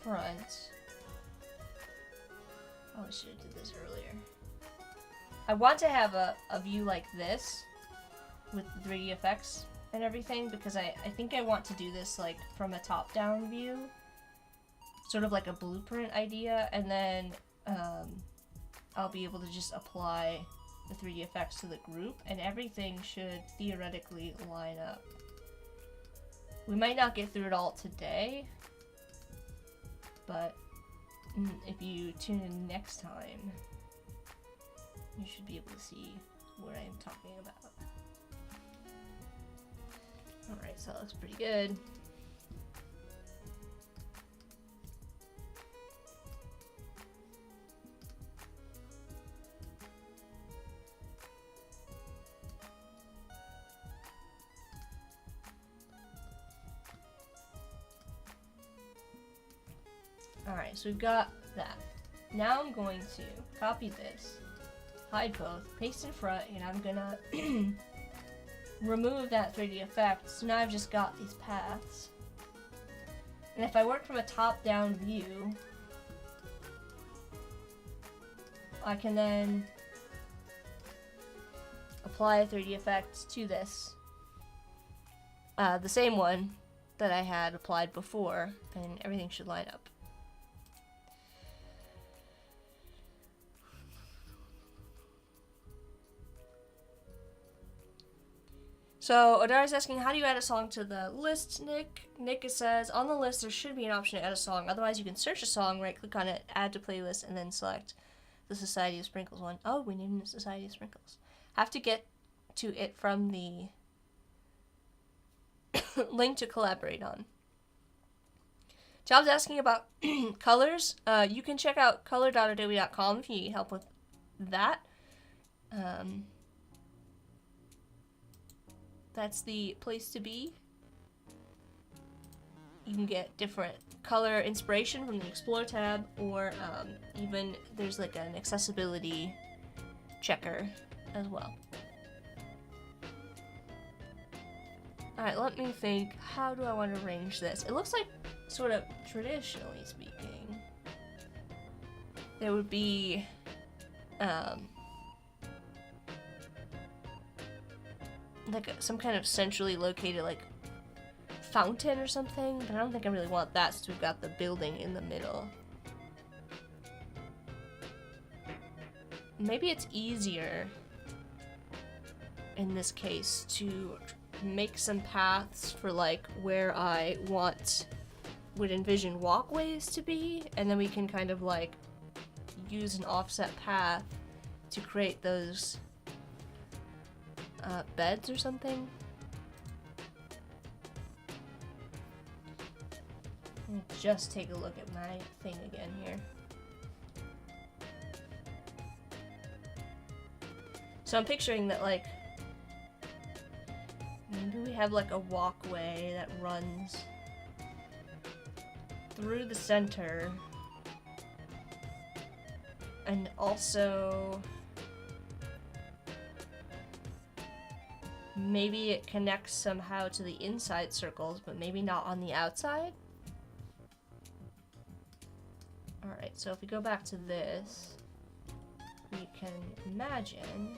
front. Oh, I should have did this earlier. I want to have a view like this with 3D effects and everything because I think I want to do this like from a top-down view. Sort of like a blueprint idea, and then I'll be able to just apply the 3D effects to the group and everything should theoretically line up. We might not get through it all today, but if you tune in next time, you should be able to see what I'm talking about. Alright, so that looks pretty good. Alright, so we've got that. Now I'm going to copy this, hide both, paste in front, and I'm gonna remove that 3D effect. So now I've just got these paths. And if I work from a top-down view, I can then apply a 3D effect to this. The same one that I had applied before, and everything should line up. So, Odari's asking, how do you add a song to the list, Nick? Nick says, on the list there should be an option to add a song. Otherwise, you can search a song, right-click on it, add to playlist, and then select the Society of Sprinkles one. Oh, we named the Society of Sprinkles. Have to get to it from the link to collaborate on. Job's asking about colors. You can check out color.adobe.com if you need help with that. That's the place to be. You can get different color inspiration from the Explore tab, or even there's like an accessibility checker as well. Alright, let me think. How do I want to arrange this? It looks like, sort of traditionally speaking, there would be like some kind of centrally located like fountain or something, but I don't think I really want that since we've got the building in the middle. Maybe it's easier in this case to make some paths for like where I would envision walkways to be, and then we can kind of like use an offset path to create those beds or something. Let me just take a look at my thing again here. So I'm picturing that like maybe we have like a walkway that runs through the center, and also maybe it connects somehow to the inside circles, but maybe not on the outside. Alright, so if we go back to this, we can imagine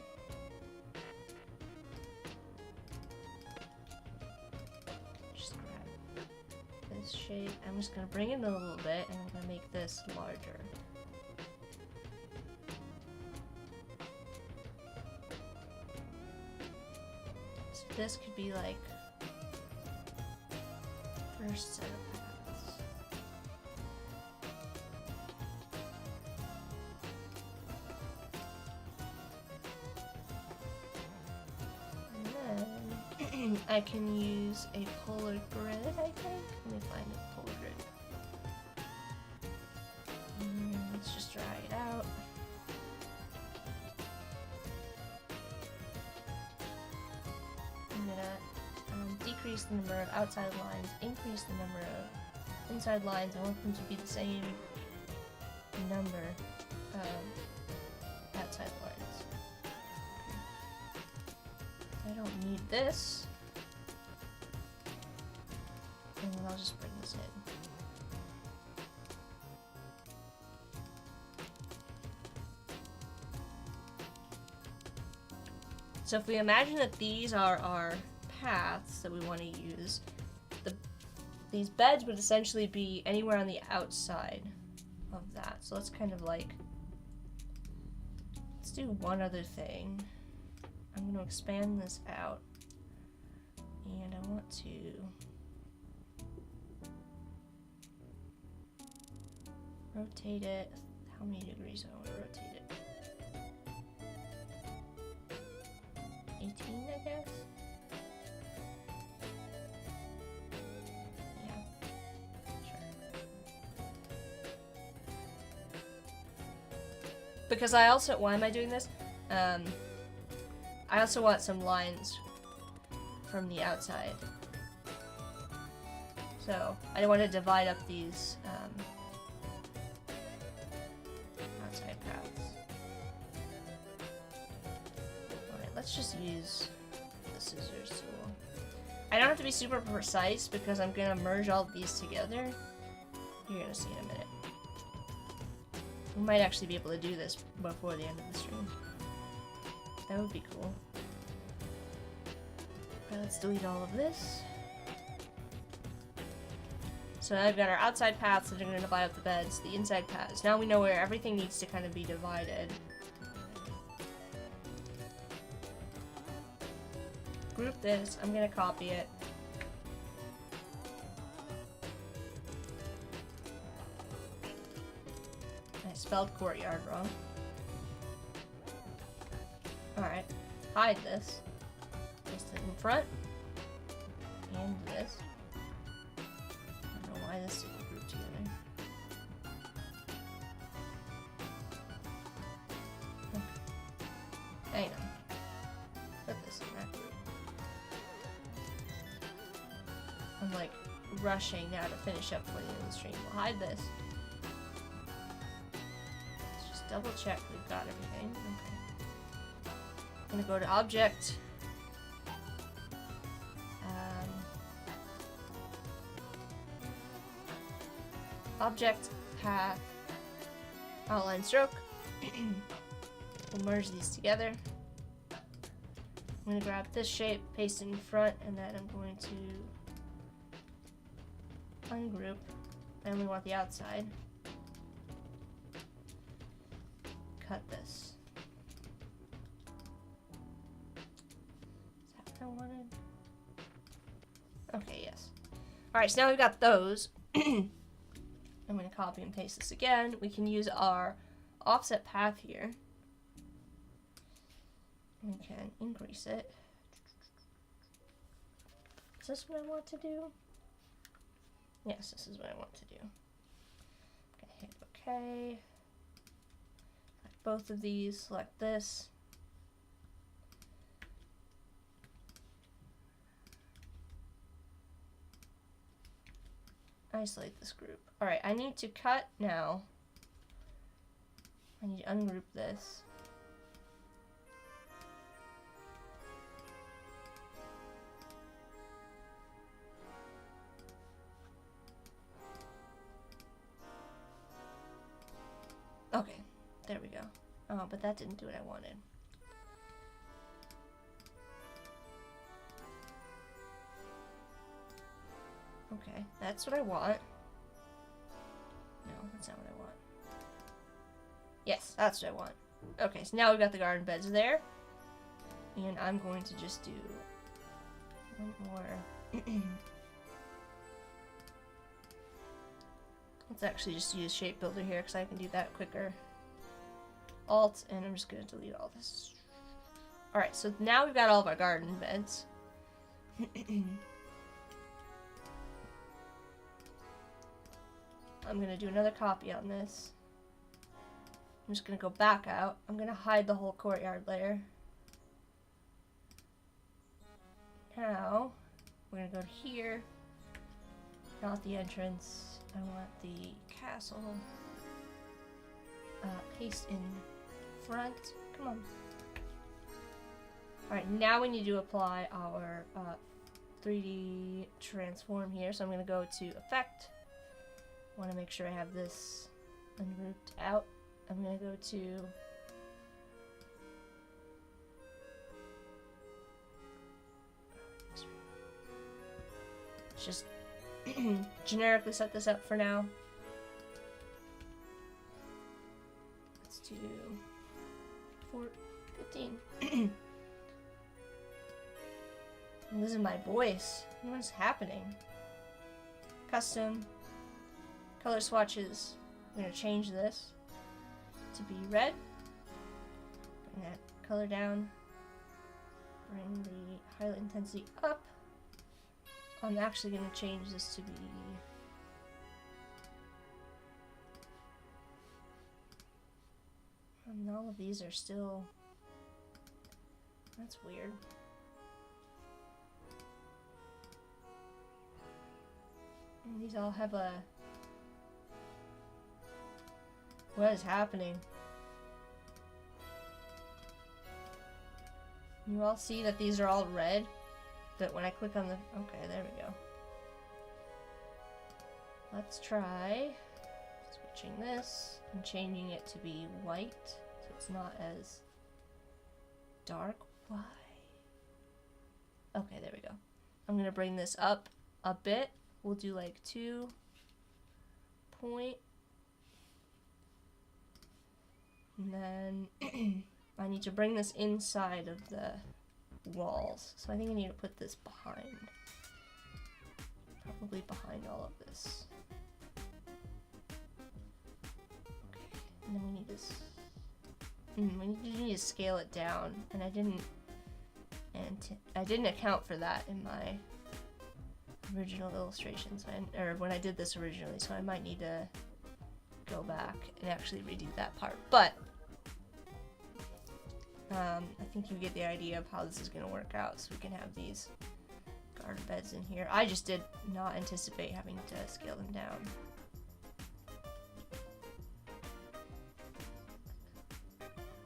just grab this shape. I'm just going to bring it in a little bit, and I'm going to make this larger. This could be like first set of paths. And then I can use a polar grid, I think. Let me find a polar grid. Let's just dry it out. decrease the number of outside lines, increase the number of inside lines. I want them to be the same number of outside lines. I don't need this. And then I'll just bring this in. So if we imagine that these are our paths that we want to use, these beds would essentially be anywhere on the outside of that. So let's kind of like, let's do one other thing. I'm going to expand this out, and I want to rotate it. How many degrees do I want to rotate it? 18, I guess? Yeah, sure. Because I also, why am I doing this? I also want some lines from the outside. So, I want to divide up these outside paths. Alright, let's just use the scissors tool. I don't have to be super precise because I'm going to merge all of these together. You're going to see in a minute. We might actually be able to do this before the end of the stream. That would be cool. Alright, let's delete all of this. So now I've got our outside paths that are going to divide up the beds, the inside paths. Now we know where everything needs to kind of be divided. Group this. I'm going to copy it. I spelled courtyard wrong. Alright, hide this. Paste it in front. And this. I don't know why this didn't group together. Okay. Hang on. Put this in that group. I'm like rushing now to finish up for the end of the stream. We'll hide this. Let's just double check we've got everything. Okay. I'm gonna go to object. Object, path, outline stroke. We'll merge these together. I'm gonna grab this shape, paste it in front, and then I'm going to ungroup. And we want the outside. Cut this. Is that what I wanted? Okay, yes. Alright, so now we've got those. I'm going to copy and paste this again. We can use our offset path here. We can increase it. Is this what I want to do? Yes, this is what I want to do. Okay, hit OK. Select both of these, select this. Isolate this group. Alright, I need to cut now. I need to ungroup this. Okay, there we go. Oh, but that didn't do what I wanted. Okay, that's what I want. No, that's not what I want. Yes, that's what I want. Okay, so now we've got the garden beds there. And I'm going to just do one more. Let's actually just use Shape Builder here because I can do that quicker. Alt, and I'm just going to delete all this. Alright, so now we've got all of our garden beds. I'm going to do another copy on this. I'm just going to go back out. I'm going to hide the whole courtyard layer. Now, We're gonna go to here. Not the entrance. I want the castle. Paste in front. Come on. Alright, now we need to apply our 3D transform here. So I'm going to go to Effect. I want to make sure I have this ungrouped out. I'm going to go to just generically set this up for now. Let's do 15. This is my voice. What's happening? Custom color swatches. I'm gonna change this to be red. Bring that color down. Bring the highlight intensity up. I'm actually gonna change this to be and all of these are still. That's weird. And these all have a. What is happening? You all see that these are all red? But when I click on the. Okay, there we go. Let's try switching this and changing it to be white so it's not as dark. Why? Okay, there we go. I'm gonna bring this up a bit. We'll do like 2 point. And then I need to bring this inside of the walls. So I think I need to put this behind. Probably behind all of this. Okay. And then we need this. We need to scale it down. And I didn't account for that in my original illustrations, or when I did this originally, so I might need to go back and actually redo that part. But I think you get the idea of how this is going to work out, so we can have these garden beds in here. I just did not anticipate having to scale them down.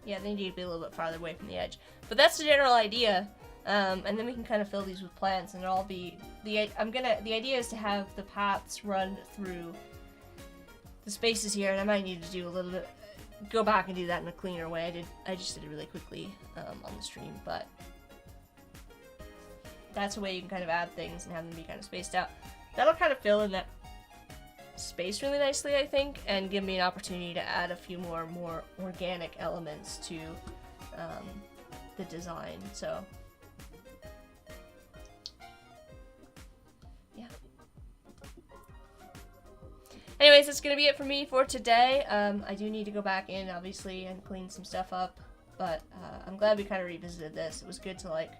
Yeah, they need to be a little bit farther away from the edge. But that's the general idea. And then we can kind of fill these with plants, and it'll all be the idea is to have the paths run through the spaces here, and I might need to do a little bit, go back and do that in a cleaner way. I just did it really quickly on the stream, but that's a way you can kind of add things and have them be kind of spaced out. That'll kind of fill in that space really nicely, I think, and give me an opportunity to add a few more organic elements to the design. So. Anyways, that's going to be it for me for today. I do need to go back in, obviously, and clean some stuff up, but I'm glad we kind of revisited this. It was good to, like,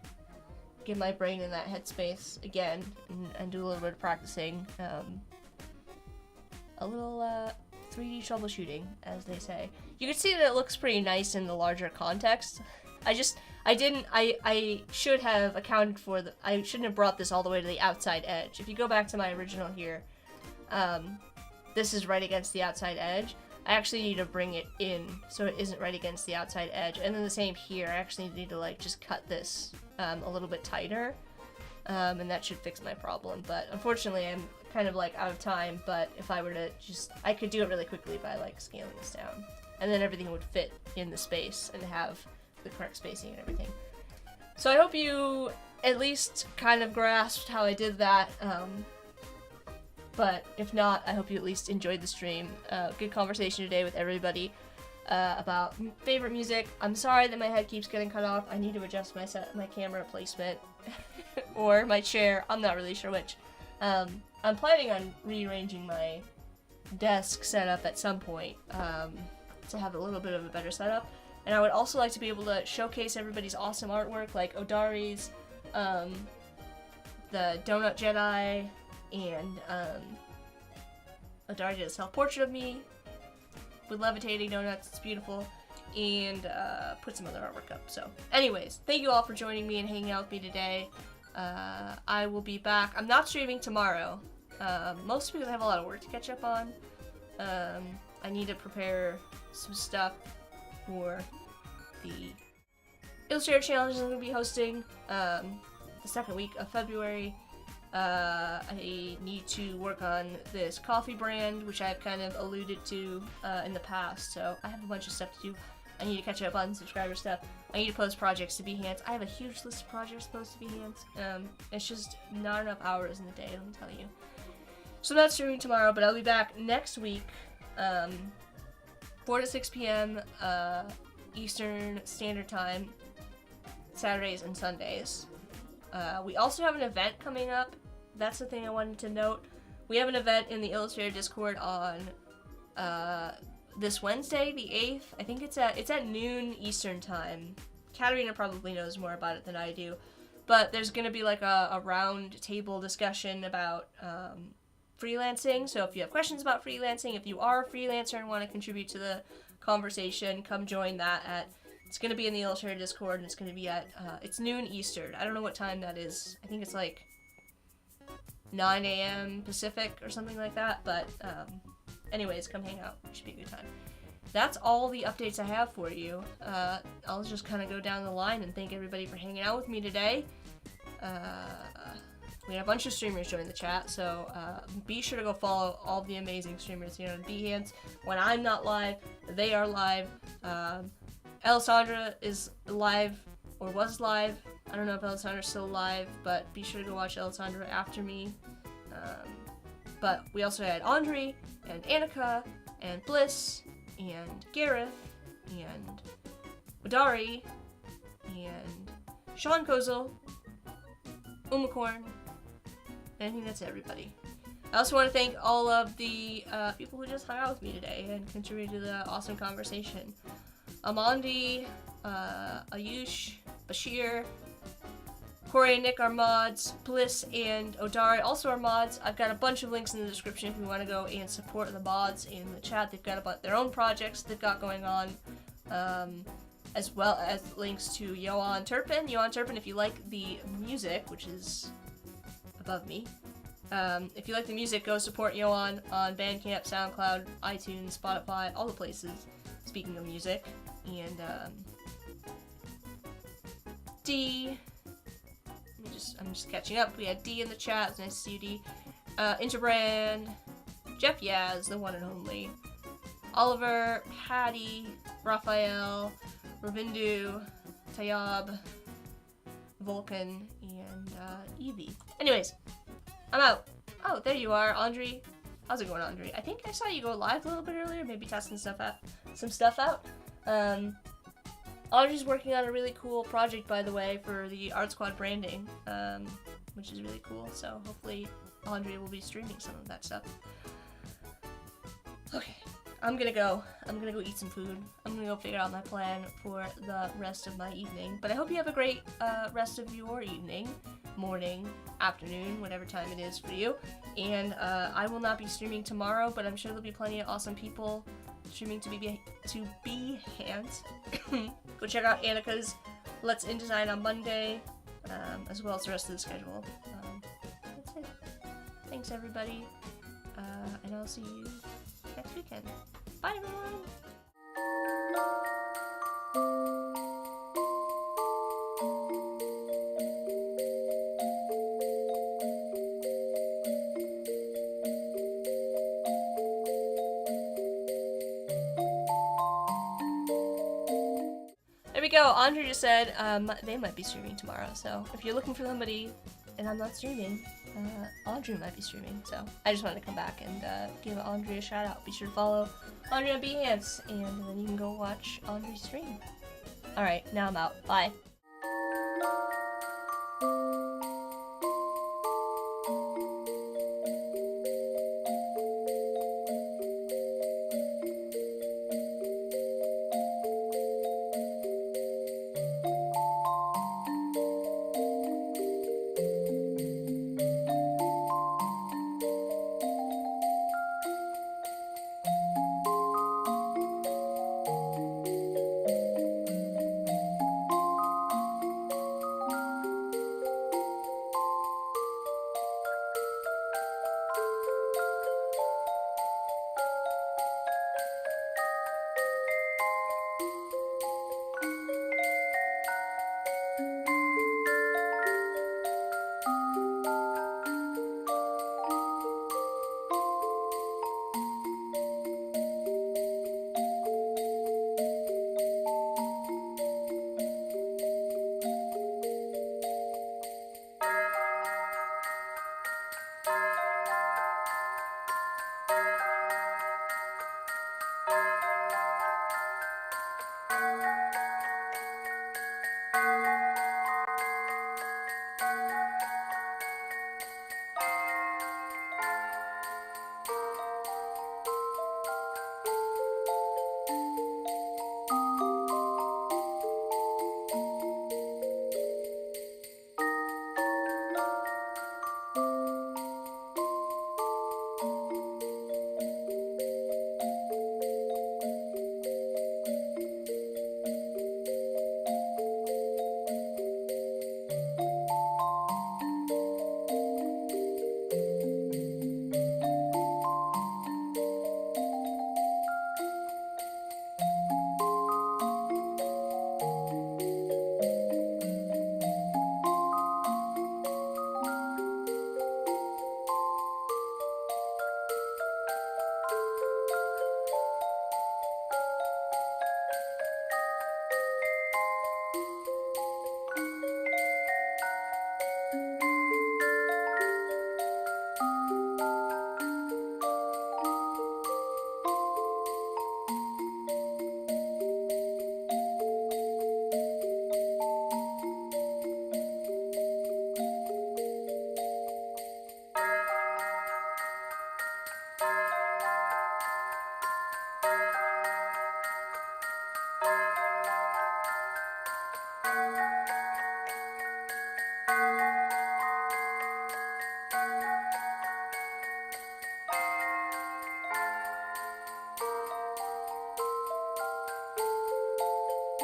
get my brain in that headspace again and do a little bit of practicing. A little 3D troubleshooting, as they say. You can see that it looks pretty nice in the larger context. I should have accounted for I shouldn't have brought this all the way to the outside edge. If you go back to my original here, this is right against the outside edge. I actually need to bring it in so it isn't right against the outside edge. And then the same here, I actually need to like just cut this a little bit tighter, and that should fix my problem. But unfortunately, I'm kind of like out of time, but if I were to I could do it really quickly by like scaling this down. And then everything would fit in the space and have the correct spacing and everything. So I hope you at least kind of grasped how I did that. But if not, I hope you at least enjoyed the stream. Good conversation today with everybody about favorite music. I'm sorry that my head keeps getting cut off. I need to adjust my camera placement or my chair. I'm not really sure which. I'm planning on rearranging my desk setup at some point to have a little bit of a better setup. And I would also like to be able to showcase everybody's awesome artwork, like Odari's, the Donut Jedi, and Odari did a self-portrait of me with levitating donuts. It's beautiful. And put some other artwork up. So anyways, thank you all for joining me and hanging out with me today. I will be back. I'm not streaming tomorrow. Mostly because I have a lot of work to catch up on. I need to prepare some stuff for the Illustrator Challenge I'm going to be hosting the second week of February. I need to work on this coffee brand, which I've kind of alluded to in the past, so I have a bunch of stuff to do. I need to catch up on subscriber stuff. I need to post projects to Behance. I have a huge list of projects posted to Behance. It's just not enough hours in the day, let me tell you. So I'm not streaming tomorrow, but I'll be back next week, 4 to 6 p.m. Eastern Standard Time, Saturdays and Sundays. We also have an event coming up. That's the thing I wanted to note. We have an event in the Illustrator Discord on this Wednesday, the 8th. I think it's at noon Eastern Time. Katarina probably knows more about it than I do. But there's going to be like a round table discussion about freelancing. So if you have questions about freelancing, if you are a freelancer and want to contribute to the conversation, come join that it's going to be in the Illustrator Discord, and it's going to be at, it's noon Eastern. I don't know what time that is. I think it's like 9 a.m. Pacific or something like that, but anyways, come hang out. It should be a good time. That's all the updates I have for you. I'll just kind of go down the line and thank everybody for hanging out with me today. We had a bunch of streamers join the chat, so be sure to go follow all the amazing streamers here on Behance. When I'm not live, they are live. Alessandra is live, or was live. I don't know if Alessandra's still live, but be sure to go watch Alessandra after me. But we also had Andre, and Annika, and Bliss, and Gareth, and Wadari, and Sean Kozel, Umacorn, and I think that's everybody. I also want to thank all of the people who just hung out with me today and contributed to the awesome conversation. Amandi, Ayush, Bashir, Corey and Nick are mods, Bliss and Odari also are mods. I've got a bunch of links in the description if you want to go and support the mods in the chat. They've got their own projects they've got going on, as well as links to Yoann Turpin. Yoann Turpin, if you like the music, which is above me, if you like the music, go support Yoann on Bandcamp, SoundCloud, iTunes, Spotify, all the places, speaking of music. And D, I'm just catching up. We had D in the chat. It's nice to see you, D. Interbrand, Jeff Yaz, the one and only, Oliver, Hattie, Raphael, Ravindu, Tayab, Vulcan, and Evie. Anyways, I'm out. Oh, there you are, Andre. How's it going, Andre? I think I saw you go live a little bit earlier, maybe testing some stuff out. Audrey's working on a really cool project, by the way, for the Art Squad branding, which is really cool, so hopefully Audrey will be streaming some of that stuff. Okay, I'm gonna go eat some food. I'm gonna go figure out my plan for the rest of my evening, but I hope you have a great rest of your evening, morning, afternoon, whatever time it is for you, and I will not be streaming tomorrow, but I'm sure there'll be plenty of awesome people streaming to Behance. Go check out Annika's Let's InDesign on Monday, as well as the rest of the schedule. That's it. Thanks, everybody, and I'll see you next weekend. Bye, everyone! There we go. Andre just said they might be streaming tomorrow, so if you're looking for somebody and I'm not streaming, Andre might be streaming, so I just wanted to come back and give Andre a shout out. Be sure to follow Andre on Behance, and then you can go watch Andre stream. Alright, now I'm out. Bye.